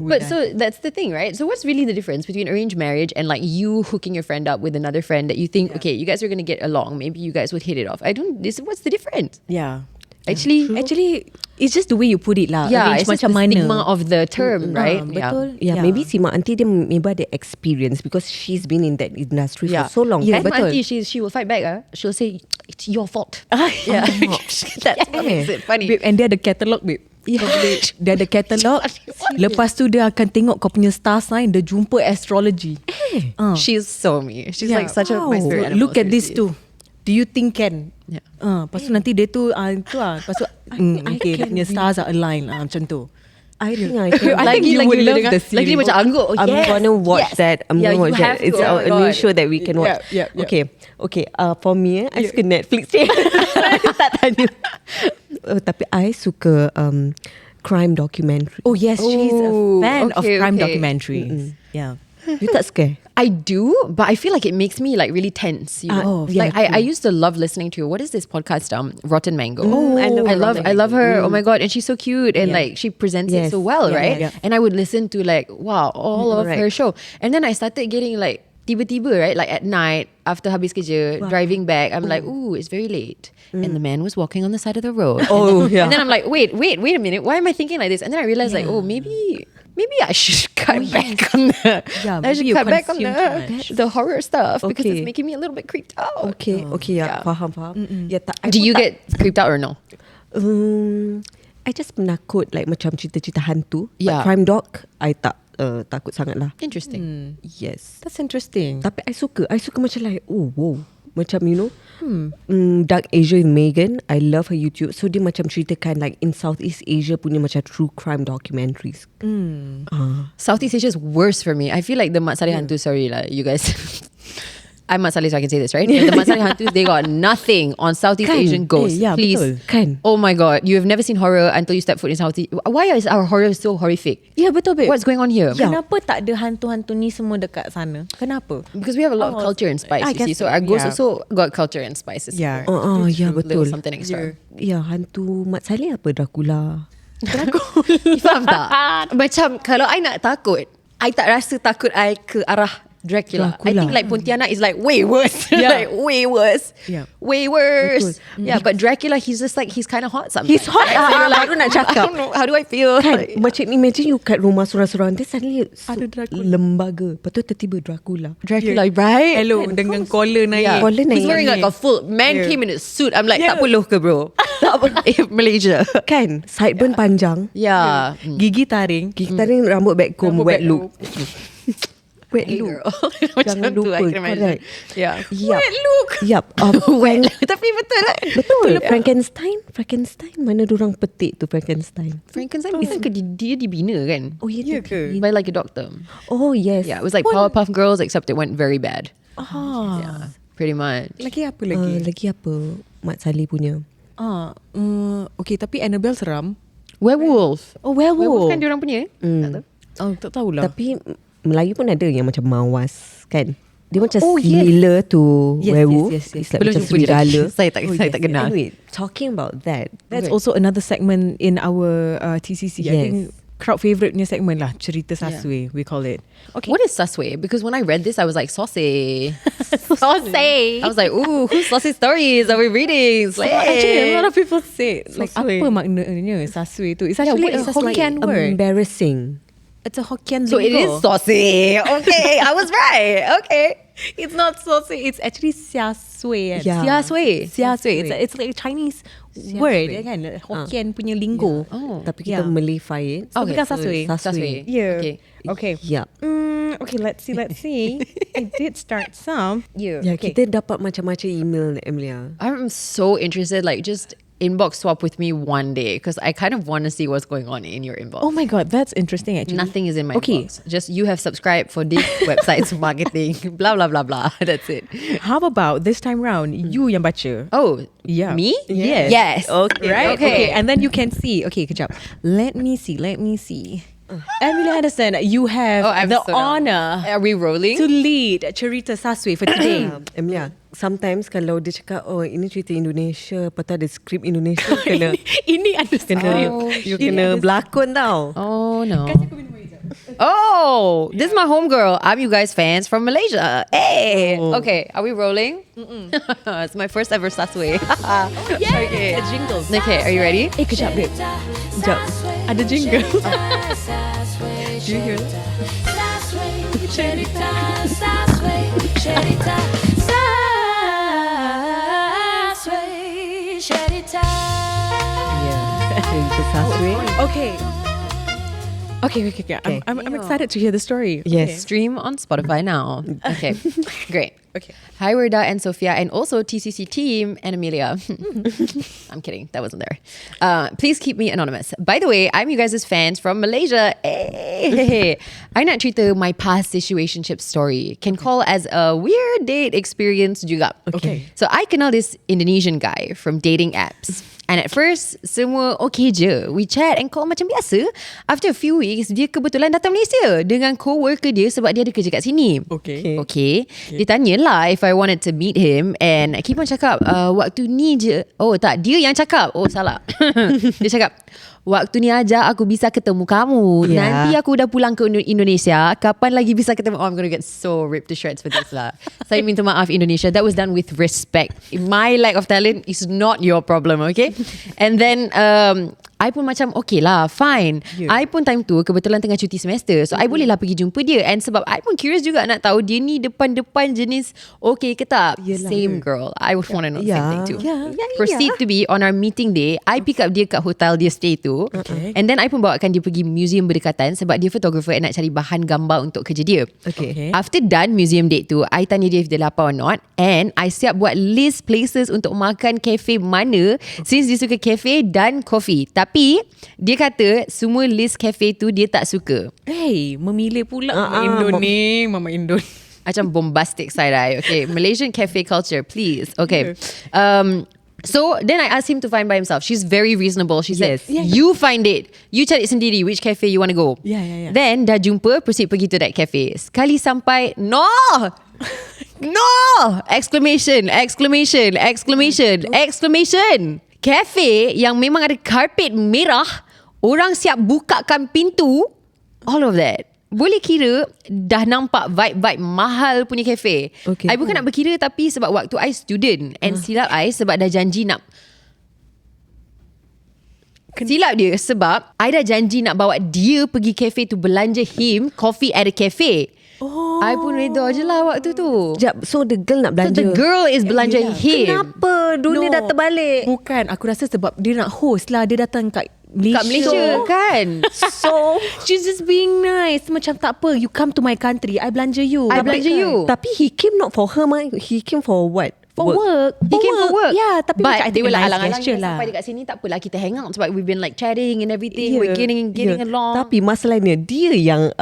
But so that's the thing, right? So what's really the difference between arranged marriage and like you hooking your friend up with another friend that you think, okay, you guys are going to get along. Maybe you guys would hit it off. What's the difference? Yeah. Actually, it's just the way you put it lah. yeah, Arrange it's just macam the mana. stigma of the term, right? Betul. Yeah, maybe Seema Auntie dia maybe ada experience because she's been in that industry for so long. Yeah, And betul. Auntie, she will fight back. She'll say, it's your fault. Yeah. That's what makes it funny. Babe, and dia ada catalog, babe. Dia ada katalog. Lepas tu dia akan tengok kau punya star sign. Dia jumpa astrology. She's so me. She's like such a my spirit animal. Look at this too. Do you think can? Lepas tu nanti dia tu lepas tu okay, dia punya stars are aligned macam tu. I think I can. I think you would love the series. Lagi macam angguk. I'm gonna watch that. I'm gonna watch that. It's a new show that we can watch. Yeah. Okay. For me, I suka Netflix. Tak tanya. Tapi I suka crime documentary. Oh yes, she's a fan of crime documentaries. Yeah. You tak scare? I do, but I feel like it makes me like really tense. You know? Like I used to love listening to what is this podcast? Rotten Mango. I love her. Oh my god, and she's so cute and like she presents it so well, right? And I would listen to like all of her show, and then I started getting like tiba-tiba, right? Like at night after habis kerja, driving back, I'm like, ooh, it's very late. And the man was walking on the side of the road. And then I'm like, wait a minute. Why am I thinking like this? And then I realized like, maybe I should cut back on the I should cut back on the horror stuff because it's making me a little bit creeped out. Okay, faham. Do you get creeped out or no? I just penakut like macam cerita-cerita hantu. Yeah. But crime doc, I tak takut sangat lah. Interesting. Yes. That's interesting. Tapi I suka macam like macam you know Dark Asia with Megan. I love her YouTube. So dia macam ceritakan like in Southeast Asia punya macam true crime documentaries. Southeast Asia is worse for me. I feel like the Mat Salleh hantu, sorry lah you guys. I'm Mat Salleh so I can say this, right? The Mat Salleh hantu, they got nothing on Southeast Asian ghosts. Please. Betul. Oh my god, you have never seen horror until you step foot in Southeast. Why is our horror so horrific? Yeah, betul babe. What's going on here? Kenapa tak ada hantu-hantu ni semua dekat sana? Kenapa? Because we have a lot of culture and spice, you see. So our ghosts also got culture and spices. Yeah. Betul. Something extra. Hantu Mat Salleh apa? Dracula. Faham tak? Macam kalau I nak takut, I tak rasa takut I ke arah Dracula. I think like Pontianak is like way worse. Like way worse. Way worse. Betul. But Dracula, he's just like, he's kind of hot sometimes. He's hot. Baru nak cakap. I don't know, how do I feel? Kan, macam imagine you kat rumah seorang-seorang, then suddenly ada lembaga. Lepas tu tiba-tiba Dracula, right? Hello, dengan collar naik. Collar naik. He's wearing like a full man came in a suit. I'm like, tak perlu ke bro? Malaysia. Kan, sideburn panjang. Gigi taring, rambut back comb, wet look. Wet look. Jangan lupa. Correct. Wet look. Wet look. Tapi betul lah. Betul. Frankenstein. Mana dorang petik tu Frankenstein? Frankenstein bukan ke dia dibina kan? Oh ya ke? By like a doctor. Oh yes. Yeah, it was like Powerpuff Girls except it went very bad. Yeah, pretty much. Lagi apa? Lagi apa Mat Salleh punya? Okay, tapi Annabelle seram. Werewolf. Oh, werewolf kan diorang punya? Tak tahulah. Tapi Melayu pun ada yang macam mawas kan. Dia macam similar to werewolf. Yes. It's like macam serigala. Saya tak kenal. Anyway, talking about that, that's also another segment in our TCC. I think crowd favourite punya segment lah, cerita Saswe, we call it. Okay. What is Saswe? Because when I read this, I was like, saucy. Saucy. I was like, ooh, whose saucy stories are we reading? Actually, a lot of people say, like, apa maknanya Saswe tu? It's actually a Hokkien word. Embarrassing. It's a Hokkien so lingo. It is saucy. Okay, I was right. Okay. It's not saucy. It's actually siasui. Siasui. It's like a Chinese word kan, Hokkien punya lingo. Tapi kita Malay-fy it. So bukan sasui. Yeah. Okay. Yeah. Okay, let's see. I did start some. Kita dapat macam-macam email, Amelia. I'm so interested, like just inbox swap with me one day because I kind of want to see what's going on in your inbox. Oh my god, that's interesting actually. Nothing is in my inbox. Just you have subscribed for this website's marketing. Blah blah blah blah. That's it. How about this time round you yang baca? Oh, yeah. Me? Yes. Okay. Right? Okay. And then you can see. Okay, kejap. Let me see. Amelia Henderson, you have the honor. Are we rolling? To lead cerita Saswe for today. Amelia, sometimes kalau dia cakap ini cerita Indonesia, lepas tu ada skrip Indonesia, kena ini ada skrip. You kena berlakon tau. Oh no. Oh, this is my homegirl. I'm you guys fans from Malaysia. Hey. Okay, are we rolling? It's my first ever Saswe. Okay. Jingles. Okay, are you ready? Kejap babe. Kejap. Ada jingle. Do you hear that? Okay. I'm excited to hear the story. Yes. Stream on Spotify now. Okay. Great. Okay. Hi, Werda and Sophia, and also TCC team and Amelia. I'm kidding. That wasn't there. Please keep me anonymous. By the way, I'm you guys' fans from Malaysia. Hey. I nak cerita my past situationship story. Can call as a weird date experience juga. Okay. So I kenal this Indonesian guy from dating apps. And at first, semua okay je. We chat and call macam biasa. After a few weeks, dia kebetulan datang Malaysia dengan co-worker dia sebab dia ada kerja kat sini. Okay. Dia tanya lah if I wanted to meet him. And I keep on cakap, waktu ni je. Oh tak, dia yang cakap. Oh salah. Dia cakap, waktu ni aja aku bisa ketemu kamu. Nanti aku dah pulang ke Indonesia. Kapan lagi bisa ketemu? Oh, I'm gonna get so ripped to shreds for this lah. Saya minta maaf Indonesia. That was done with respect. My lack of talent is not your problem, okay? And then I pun macam okay lah, fine. I pun time tu kebetulan tengah cuti semester, so I boleh lah pergi jumpa dia. And sebab I pun curious juga nak tahu dia ni depan-depan jenis okay ke tak. Same girl, I would want to know the same thing too. Proceed to be on our meeting day, I pick up dia kat hotel dia stay tu. And then I pun bawakan dia pergi museum berdekatan sebab dia photographer and nak cari bahan gambar untuk kerja dia. After done museum date tu, I tanya dia if dia lapar or not. And I siap buat list places untuk makan cafe mana, since dia suka cafe dan coffee. Tapi dia kata semua list cafe tu dia tak suka. Memilih pula Mama Indon. Macam bombastic side eye. Okay, Malaysian cafe culture, please. Okay. So then I asked him to find by himself. She's very reasonable. She said, you find it. You cari sendiri which cafe you want to go. Then dah jumpa, proceed pergi to that cafe. Sekali sampai, no! Exclamation. Cafe yang memang ada karpet merah, orang siap bukakan pintu, all of that. Boleh kira dah nampak vibe mahal punya cafe. I bukan nak berkira, tapi sebab waktu I student and silap I sebab dah janji nak silap dia sebab I dah janji nak bawa dia pergi cafe tu belanja him coffee at a cafe. I pun reda je lah waktu tu. So the girl nak belanja. So the girl is belanja him. Kenapa dunia dah terbalik? Bukan, aku rasa sebab dia nak host lah. Dia datang kat Malaysia kan. So she's just being nice. Macam tak apa, you come to my country, I belanja you. Tapi he came not for her, he came for what? For work. He came for work. Yeah, tapi but macam they were like alang-alang sampai dekat sini tak apalah, kita hang out sebab we've been like chatting and everything. We're getting along. Tapi masalahnya dia yang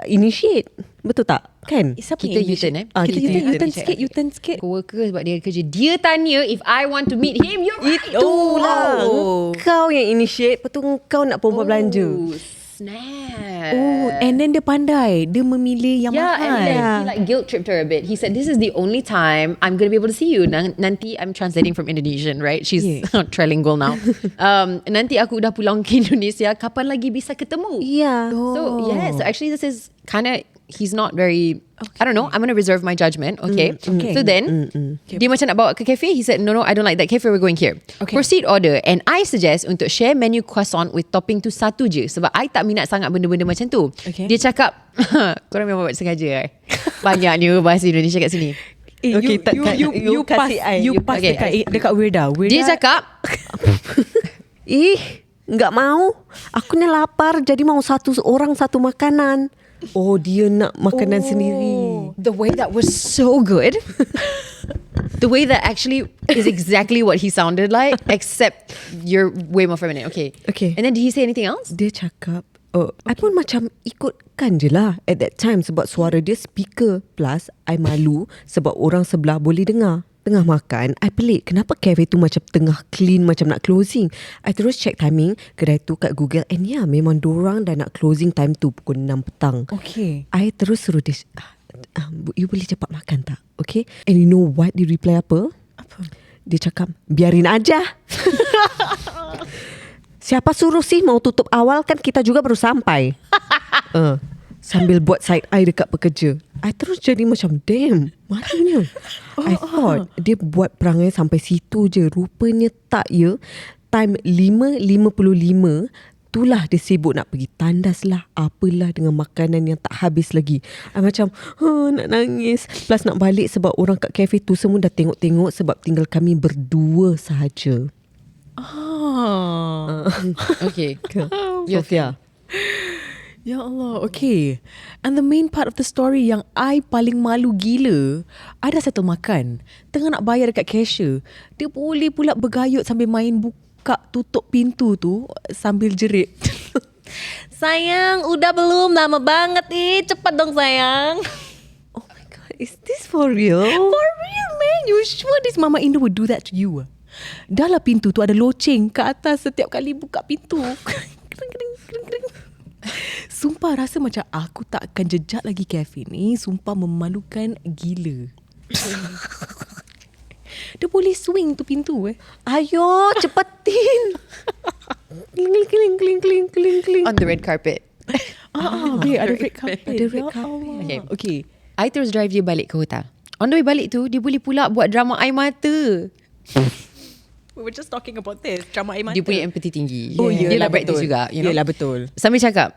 initiate. Betul tak? Kan? Kita U-turn Kita U-turn sikit. Co-worker sebab dia kerja. Dia tanya if I want to meet him. You're right. Itulah. Kau yang initiate, lepas tu kau nak perempuan belanja. Snap. And then dia pandai. Dia memilih yang mahal. And then he like guilt tripped her a bit. He said, this is the only time I'm going to be able to see you. Nanti I'm translating from Indonesian, right? She's trilingual now. Nanti aku dah pulang ke Indonesia, kapan lagi bisa ketemu? So actually this is kind of, he's not very, I don't know, I'm going to reserve my judgment. So then dia macam nak bawa ke cafe. He said, no, I don't like that cafe, we're going here. Proceed order. And I suggest untuk share menu croissant with topping tu satu je, sebab I tak minat sangat benda-benda macam tu. Dia cakap, korang memang buat sengaja. Banyaknya bahasa Indonesia kat sini. You pass dekat Werda. Dia cakap enggak mau. Aku ni lapar, jadi mau satu orang satu makanan. Oh, dia nak makanan sendiri. The way that was so good. The way that actually is exactly what he sounded like, except you're way more feminine. Okay. And then did he say anything else? Dia cakap, I pun macam ikutkan je lah at that time, sebab suara dia speaker. Plus I malu sebab orang sebelah boleh dengar. Tengah makan, I pelik kenapa cafe tu macam tengah clean, macam nak closing. I terus check timing kedai tu kat Google, and memang dorang dah nak closing time tu pukul 6 petang. I terus suruh dia, you boleh cepat makan tak? Okay. And you know what dia reply apa? Dia cakap, biarin aja. Siapa suruh sih mau tutup awal, kan kita juga baru sampai. Sambil buat side eye dekat pekerja. I terus jadi macam, damn, marahnya. I thought dia buat perangai sampai situ je. Rupanya tak ya. Time 5.55, itulah dia sibuk nak pergi tandas lah, apalah dengan makanan yang tak habis lagi. I macam nak nangis. Plus nak balik sebab orang kat cafe tu semua dah tengok-tengok sebab tinggal kami berdua sahaja. Okay. Sophia. Ya Allah, okay. And the main part of the story yang I paling malu gila, I dah settle makan. Tengah nak bayar dekat cashier, dia boleh pula bergayut sambil main buka tutup pintu tu sambil jerit. Sayang, udah belum? Lama banget cepat dong sayang. Oh my god, is this for real? For real, man? You sure this Mama Indo would do that to you? Dah lah pintu tu ada loceng ke atas setiap kali buka pintu. Sumpah rasa macam aku tak akan jejak lagi kafe ni. Sumpah memalukan gila. Dia boleh swing tu pintu Ayo, cepetin. Kling. On the red carpet. Ada red carpet. Ada red carpet. Okay. I terus drive dia balik ke hotel. On the way balik tu, dia boleh pula buat drama air mata. We were just talking about this. Drama air mata. Dia punya empathy tinggi. Oh, Dia yelah, lah practice betul. juga, you know. Yelah, betul. Sambil cakap,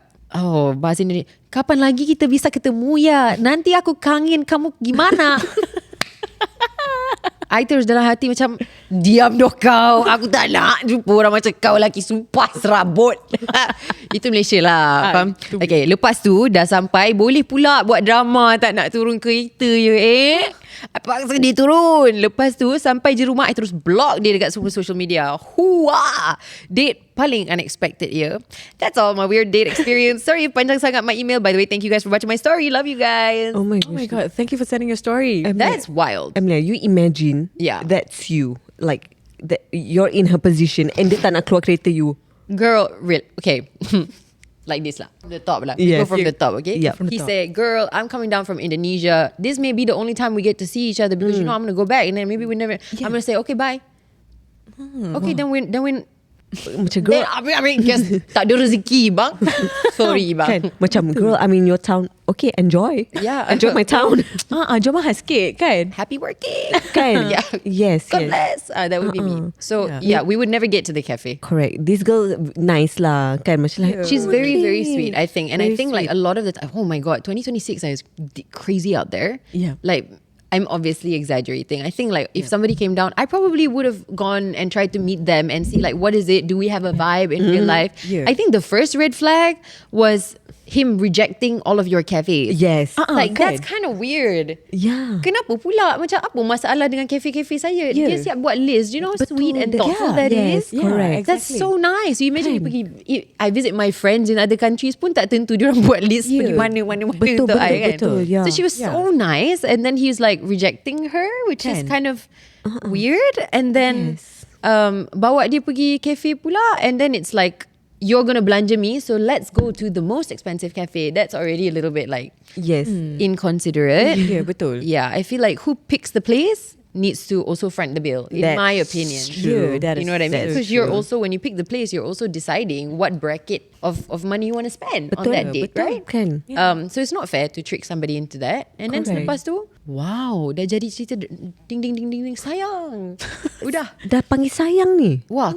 bahasa Indonesia, kapan lagi kita bisa ketemu ya? Nanti aku kangen kamu gimana? I terus dalam hati macam, diam doh kau. Aku tak nak jumpa orang macam kau lelaki. Sumpah serabut. Itu Malaysia lah. Faham? Okay, lepas tu dah sampai, boleh pula buat drama tak nak turun kereta je paksa dia turun. Lepas tu sampai je rumah, I terus block dia dekat semua social media. Huah! Date paling unexpected ya. That's all my weird date experience. Sorry panjang sangat my email. By the way, thank you guys for watching my story. Love you guys. Oh my God, thank you for sending your story. That's wild. Amelia, you imagine that's you. Like, that you're in her position and dia tak nak keluar kereta you. Girl, real. Okay. Like this lah. The top lah. Yes. Go from the top, okay? Yeah, from he the top. said, girl, I'm coming down from Indonesia. This may be the only time we get to see each other because, you know, I'm going to go back and then maybe we never... I'm going to say, okay, bye. Okay, then we... Macam girl, I mean, guess tak ada rezeki, bang. Sorry, bang. kan? Macam girl, I'm in your town. Okay, enjoy. Yeah. Enjoy my town. Jom mahal sikit kan? Happy working. Kan? Yeah. Yes. God bless. That would be me. So, yeah, we would never get to the cafe. Correct. This girl nice lah. Kan? Macam like, She's very, very sweet, I think. And I Very think like sweet. a lot of the time, oh my God, 2026 is crazy out there. Yeah. Like, I'm obviously exaggerating. I think like if somebody came down, I probably would have gone and tried to meet them and see like, what is it? Do we have a vibe in real life? Yeah. I think the first red flag was him rejecting all of your cafes. yes. Like kan? that's kind of weird. Yeah. Kenapa pula? Macam apa masalah dengan kafe-kafe saya? Yeah. Dia siap buat list. You know how Betul. sweet and thoughtful that Yes, is? correct. That's Exactly. so nice. You imagine pergi, I visit my friends in other countries pun tak tentu diorang buat list pergi mana-mana Betul, untuk betul, I kan. betul, yeah. So she was so nice and then he's like rejecting her, which is kind of weird. And then bawa dia pergi cafe pula and then it's like, you're gonna belanja me, so let's go to the most expensive cafe. That's already a little bit like Yes. inconsiderate. Yeah, betul. Yeah, I feel like who picks the place needs to also front the bill, in That's my opinion. true. Yeah, that You is- know what I mean? that's Because you're true. also, when you pick the place, you're also deciding what bracket of money you want to spend on Betul, that date, betul, right? kan? So it's not fair to trick somebody into that. And then Correct. selepas tu, wow, dah jadi cerita ding ding ding ding ding sayang. Udah. Dah panggil sayang ni. Wah,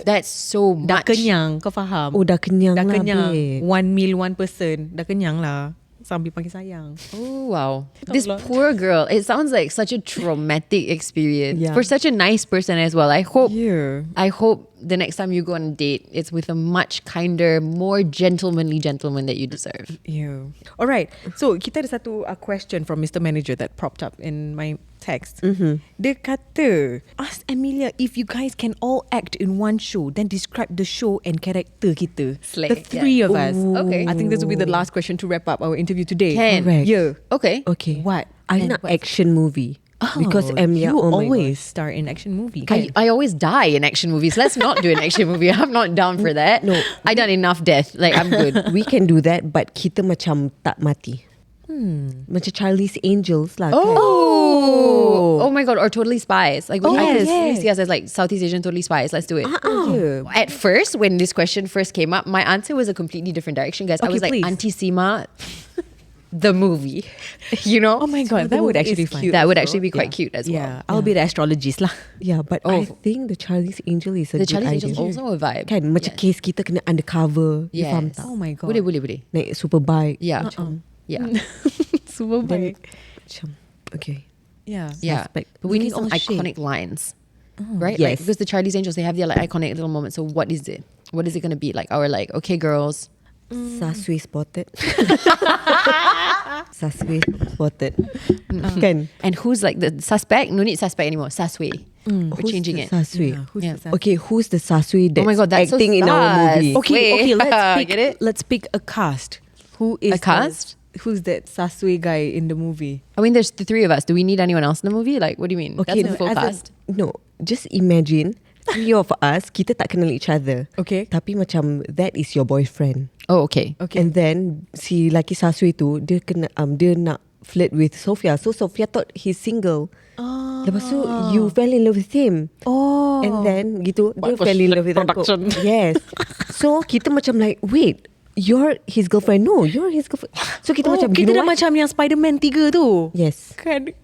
that's so Dah much. kenyang, kau faham? Oh, dah kenyang Dah lah, kenyang. babe. 1 meal, 1 person. Dah kenyang lah. Sambil panggil sayang. Oh wow. This poor girl. It sounds like such a traumatic experience for such a nice person as well. I hope the next time you go on a date, it's with a much kinder, more gentlemanly gentleman that you deserve. Yeah. Alright. So kita ada satu question from Mr. Manager that popped up in my text. Dia kata, ask Amelia if you guys can all act in one show, then describe the show and character kita. Slay. The three of us. Okay. I think this will be the last question to wrap up our interview today. Can. Correct. Yeah. Okay. Okay. What? I And nak what? action movie. Because Amelia, you oh my always God. star in action movie. I always die in action movies. Let's not do an action movie. I'm not down for that. No. I done enough death. Like I'm good. We can do that, but kita macam tak mati. Macam Charlie's Angels lah. kan? Oh my God. Or Totally Spies. Like I could see us as like Southeast Asian Totally Spies. Let's do it. Yeah. At first, when this question first came up, my answer was a completely different direction, guys. I Okay, was like, please. Auntie Sima, the movie. You know? Oh my God, that would actually be fun. That would actually be quite cute as well. Yeah, I'll be the astrologist lah. Yeah, but I think the Charlie's Angel is a The good Charlie's idea. Angels also a vibe. Kan, macam case kita kena undercover. You faham Yes. tak? Oh my God. Boleh. Naik superbike. Yeah. Yeah. Super Then baik. macam, okay. Yeah. Yeah. Suspect. But we We need can some all shake. iconic lines. right? Yes. Like, because the Charlie's Angels, they have their like iconic little moments. So what is it? What is it going to be like? Our like, okay, girls. Sasui spotted. Sasui spotted. Kan? And who's like the suspect? No need suspect anymore. Sasui. We're changing it. Sasui. The Sasui? Okay, who's the Sasui that's Oh my God, that's acting so in our sus. movie? Okay, Get it? let's pick a cast. Who is A cast? Who's that Sasui guy in the movie? I mean, there's the three of us. Do we need anyone else in the movie? Like, what do you mean? Okay, That's the full cast. No, just imagine 3 of us, kita tak kenal each other. Okay. Tapi macam that is your boyfriend. Oh, okay. Okay. And then si laki Sasui tu dia nak flirt with Sophia. So Sophia thought he's single. Lepas tu you fell in love with him. Oh. And then gitu dia fell in love with aku. Yes. So kita macam like, wait, you're his girlfriend? No, you're his girlfriend. So kita macam, you kita know dah what? macam yang Spider-Man 3 tu. Yes. Kan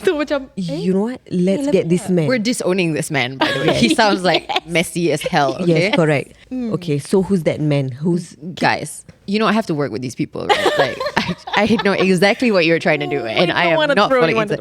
tu macam You know what? Let's get this man. We're disowning this man, by the way. He sounds like messy as hell. Okay? Yes, correct. Okay, so who's that man? Who's Guys, you know I have to work with these people, right? Like I know exactly what you're trying to do, and I am not falling into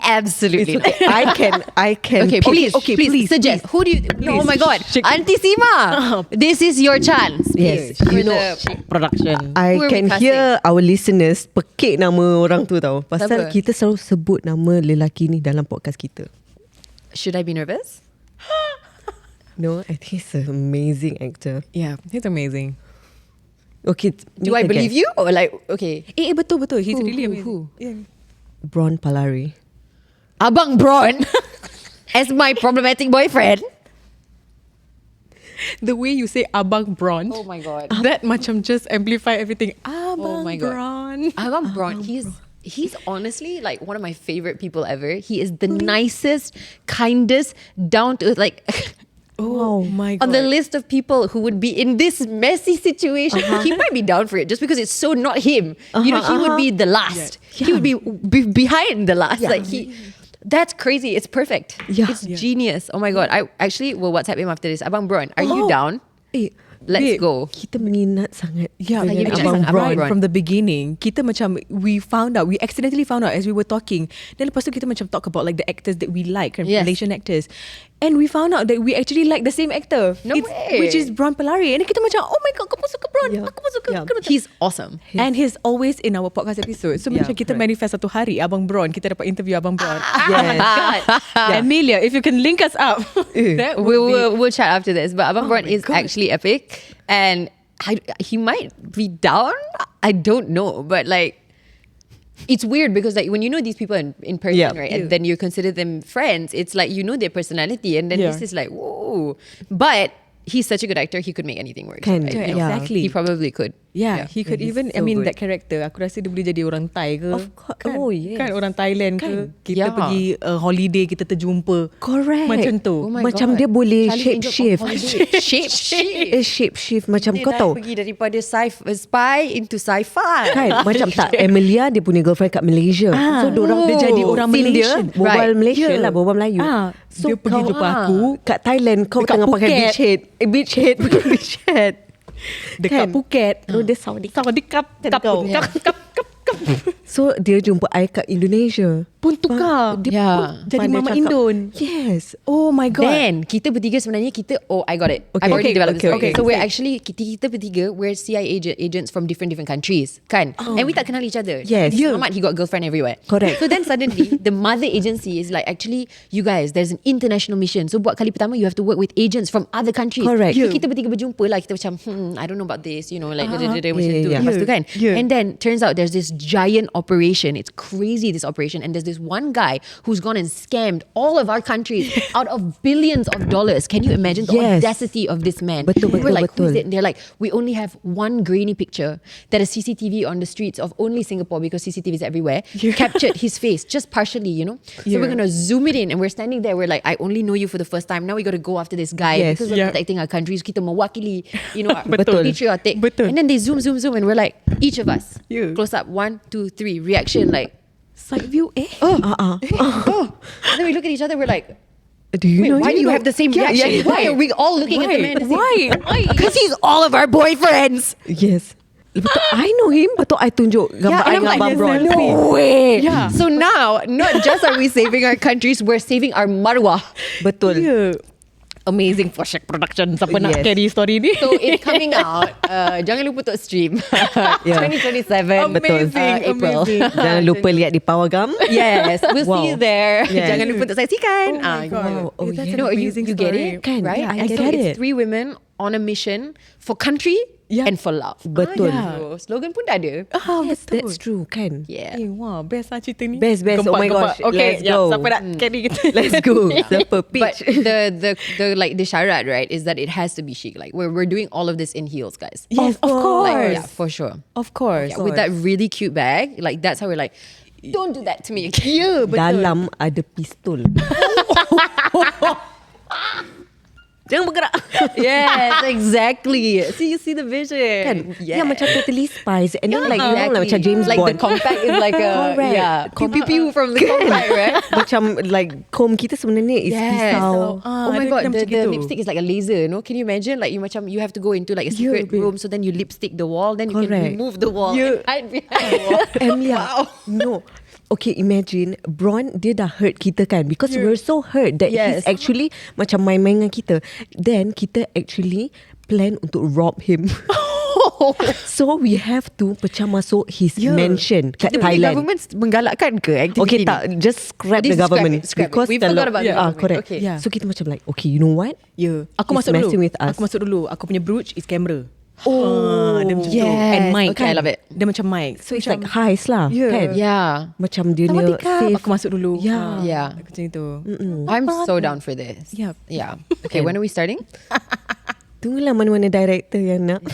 absolutely. Not. I can. Okay, pick- please suggest. Who do you? Oh my God, Auntie Sima, this is your chance. Yes, For you know, the- production. I Who are we can casting? hear our listeners pekik nama orang tu tau. Pasal Siapa? kita selalu sebut nama lelaki ni dalam podcast kita. Should I be nervous? No, I think he's an amazing actor. Yeah, he's amazing. Okay, Do I believe you or like okay? Betul. He's Who, really who, amazing. who? Yeah. Bront Palari. Abang Bront as my problematic boyfriend. The way you say Abang Bront, Oh my God. that macam just amplify everything. Oh my God. Bront. Abang Bront, he's honestly like one of my favorite people ever. He is the nicest, kindest, down to earth, like Oh my God. on the list of people who would be in this messy situation. He might be down for it just because it's so not him. You know, he would be the last. He would be behind the last. Like that's crazy. It's perfect. Yeah. It's genius. Oh my God. I actually will WhatsApp him after this. Abang Bront, are you down? Let's babe, go. Kita minat sangat. Yeah, Lagi actually, Abang right Bront. from the beginning, kita macam we accidentally found out as we were talking. Then lepas tu kita macam talk about like the actors that we like, and Yes. Malaysian actors, and we found out that we actually like the same actor. No way. Which is Bront Palari. And then kita macam, oh my God, kamu suka Bront? Yeah. Aku pun suka. Yeah. Aku macam- He's awesome. And he's always in our podcast episode. So Yeah, macam kita correct. manifest satu hari Abang Bront, kita dapat interview Abang Bront. Yes. Amelia, if you can link us up, that would be We'll chat after this. But Abang Bront my is God. actually epic, and he might be down. I don't know, but like, it's weird because like when you know these people in person, Yeah. right, and then you consider them friends, it's like you know their personality, and then Yeah. this is like whoa. But he's such a good actor; he could make anything work. Can, right? yeah. You know? Exactly. He probably could. Yeah, he could he's even, I so mean, good. that character, aku rasa dia boleh jadi orang Thai ke. Of course. Kan? Oh, yes. Kan orang Thailand ke. Kan? Kita Yeah. pergi holiday, kita terjumpa. Correct. Macam tu. Oh my Macam God. dia boleh Charlie's shape Angels shift. on holiday. Shape shift. Shape shift macam Dia kau dah tahu. pergi daripada spy into sci-fi. Kan macam tak Amelia dia punya girlfriend kat Malaysia. So dorang dia jadi orang scene Malaysian. dia berbual Right. Malaysia lah, berbual Melayu. Dia pergi jumpa aku kat Thailand kau dekat tengah pakai Phuket. beach head. Beach head, pakai beach head. dekat Kan? Phuket. Oh, dia Saudi. Saudi Cup. Kau. So dia jumpa I kat Indonesia. Pun tukar. Dia Yeah. pun jadi Pandai Mama cakap. Indon. Yes. Oh my God. Then kita bertiga sebenarnya I got it. Okay. I've already Okay, developed okay, this story. okay. So we're actually kita bertiga we're CIA agents from different countries, kan? And we tak kenal each other. Yes. Yeah. Muhammad, he got girlfriend everywhere. Correct. So then suddenly the mother agency is like, actually you guys, there's an international mission. So buat kali pertama you have to work with agents from other countries. Correct. So kita bertiga berjumpa lah, kita macam I don't know about this, you know, like macam tu. yeah. Lepas tu kan. Yeah. And then turns out there's this giant operation. It's crazy, this operation, and there's this one guy who's gone and scammed all of our countries out of billions of dollars. Can you imagine the Yes. audacity of this man? Betul, We were like, betul. who's it? And they're like, we only have one grainy picture that a CCTV on the streets of only Singapore, because CCTV is everywhere, captured his face just partially, you know. So we're gonna zoom it in, and we're standing there. We're like, I only know you for the first time. Now we got to go after this guy Yes. because we're Yeah. protecting our countries. Kita mewakili, you know, Betul. patriotic. Betul. And then they zoom, and we're like, each of us, Yeah. close up, 1, 2, 3, reaction like. Side view And then we look at each other, we're like, Do you know? why do you have the same Yeah, reaction? yeah. Why are we all looking at the man? Why? Because he's all of our boyfriends. Yes. Betul, I know him. Betul, I tunjuk gambar I dengan Abang Bront. No way. Yeah. So now, not just are we saving our countries, we're saving our marwah. Betul. Yeah. Amazing for Shaq Production. Siapa nak carry story ni? So it's coming out. Jangan lupa untuk stream. 2027. Betul. April. Jangan lupa lihat di Pawagam. Yes, we'll see you there. Yes. Jangan lupa untuk saksikan. Oh my God. Wow. Oh, That's yeah. an No, you amazing get story. it, Kan, right? yeah, I And get so it. it's 3 women on a mission for country and for love. Betul. So, slogan pun dah ada. Yes, that's true, kan? Yeah. Wah, best lah cerita ni. Best. Oh my gosh. Okay, Let's go. Siapa nak carry kita? Let's go. Siapa But pitch? the like the syarat, right, is that it has to be chic. Like we're doing all of this in heels, guys. Yes, of course. Like, yeah, for sure. Of course. Yeah, with that really cute bag, like that's how we're like, don't do that to me again. Yeah, betul. Dalam ada pistol. Jangan bergerak. Yes, exactly. See, you see the vision. Kan? Yeah. Yeah, macam totally spies. And then like, you know, Exactly. like macam James like Bond. the compact is like a Correct. pew pew pew from the compact, right? Macam like comb kita sebenarnya is pisau. Oh my god, the lipstick is like a laser. No, can you imagine? Like you have to go into like a secret room, so then you lipstick the wall, then you can Correct. remove the wall Yeah. and hide behind the wall. Emilia, no. Okay, imagine Bront dia dah hurt kita kan, because we're so hurt that he's actually macam main-main dengan kita. Then kita actually plan untuk rob him. So we have to pecah masuk his mansion kat The Thailand. government menggalakkan ke Okay, activity tak, just scrap This the is government. scrap it. Because We forgot about the government. correct. Okay. Yeah. So kita macam like, okay, you know what? Ya, aku He's masuk dulu. messing with us. Aku masuk dulu. Aku punya brooch is camera. Oh, Dia macam tu. yes. And mic Okay, I love it. Dia macam mic. So it's like heist lah, Yeah. kan? Yeah. Macam dia Sama ni tikap. safe. Aku masuk dulu. Yeah. Yeah. Aku macam itu. I'm so down for this. Yep. Yeah. Okay, when are we starting? Tunggulah mana-mana director yang nak.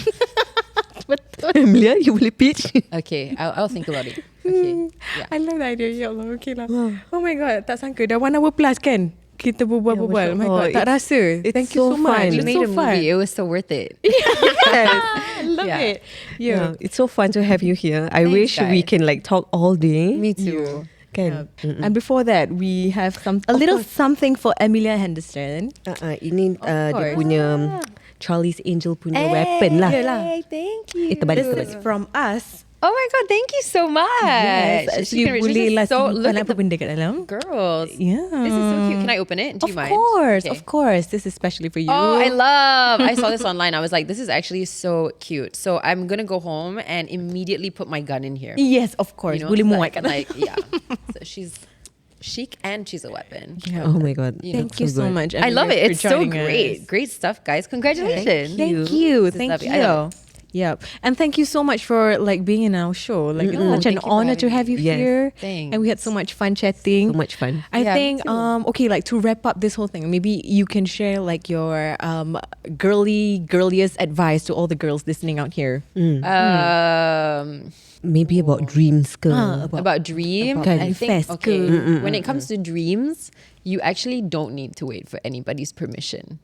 Betul. Emilia, you boleh pitch. Okay, I'll think about it. Okay. Yeah. I love the idea. Ya Allah, okay lah. Oh my God, tak sangka. Dah 1 hour plus kan? Kita berbual-bual. Masya My Allah. God, tak rasa. Thank you so so much. fun. We It's made so a fun. movie. It was so worth it. I love Yeah. it. Yeah. It's so fun to have you here. I wish we guys. can like talk all day. Me too. Kan? And before that, we have a little something for Amelia Henderson. Ini dia course. punya Charlie's Angel punya weapon lah. Hey, thank you. Terbalik, This terbalik. is from us. Oh my god, thank you so much. Yes, She can- boleh this is lah so simpan look at apa the benda kat dalam. girls. Yeah. This is so cute. Can I open it? Do you mind? Okay. Of course. This is especially for you. Oh, I saw this online. I was like, this is actually so cute. So I'm gonna go home and immediately put my gun in here. Yes, of course. You know, Boleh so muat that I kat can, like, yeah. So she's chic and she's a weapon. Yeah. Oh my God. Thank you so much. I love Amelia, it. for It's so joining great. us. Great stuff, guys. Congratulations. Thank you. This is Thank lovely. I love you. Yeah, and thank you so much for like being in our show. Like it's such an Thank you for honor to having have you me. Yes. here. Thanks. And we had so much fun chatting. So much fun. I Yeah, me think too. okay, like to wrap up this whole thing, maybe you can share like your girliest advice to all the girls listening out here. Maybe about dreams ke. About dreams, Kan, I think invest okay. ke. When it comes to dreams, you actually don't need to wait for anybody's permission.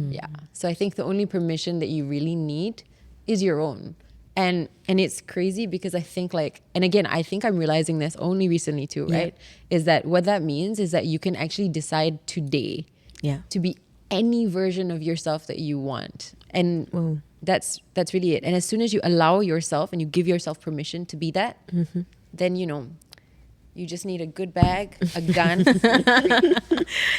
Yeah. So I think the only permission that you really need is your own. And it's crazy because I think like, and again, I think I'm realizing this only recently too, right? Is that what that means is that you can actually decide today to be any version of yourself that you want. And that's really it. And as soon as you allow yourself and you give yourself permission to be that, then you know, you just need a good bag, a gun.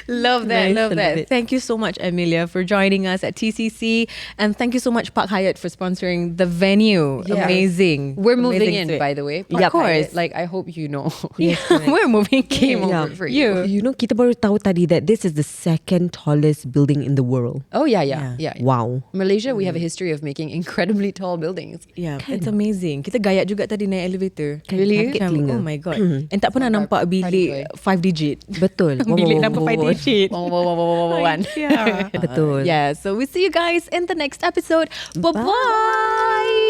Love that, Nice, love I that. love it. Thank you so much, Amelia, for joining us at TCC, and thank you so much, Park Hyatt, for sponsoring the venue. Yeah. Amazing. We're moving Amazing in, to it. by the way. Of course. Like, I hope you know. We're moving Came in. over for you. You know, kita baru tahu tadi that this is the second tallest building in the world. Oh yeah. Wow. Malaysia, we have a history of making incredibly tall buildings. Yeah, it's amazing. Kita gayat juga tadi naik elevator. Really? Macam, Telinga. oh my God. And tak pernah nampak bilik 5 digit. Betul. Bilik number 5 digit. One. Yeah. Betul. Yeah, so we see you guys in the next episode. Bye-bye.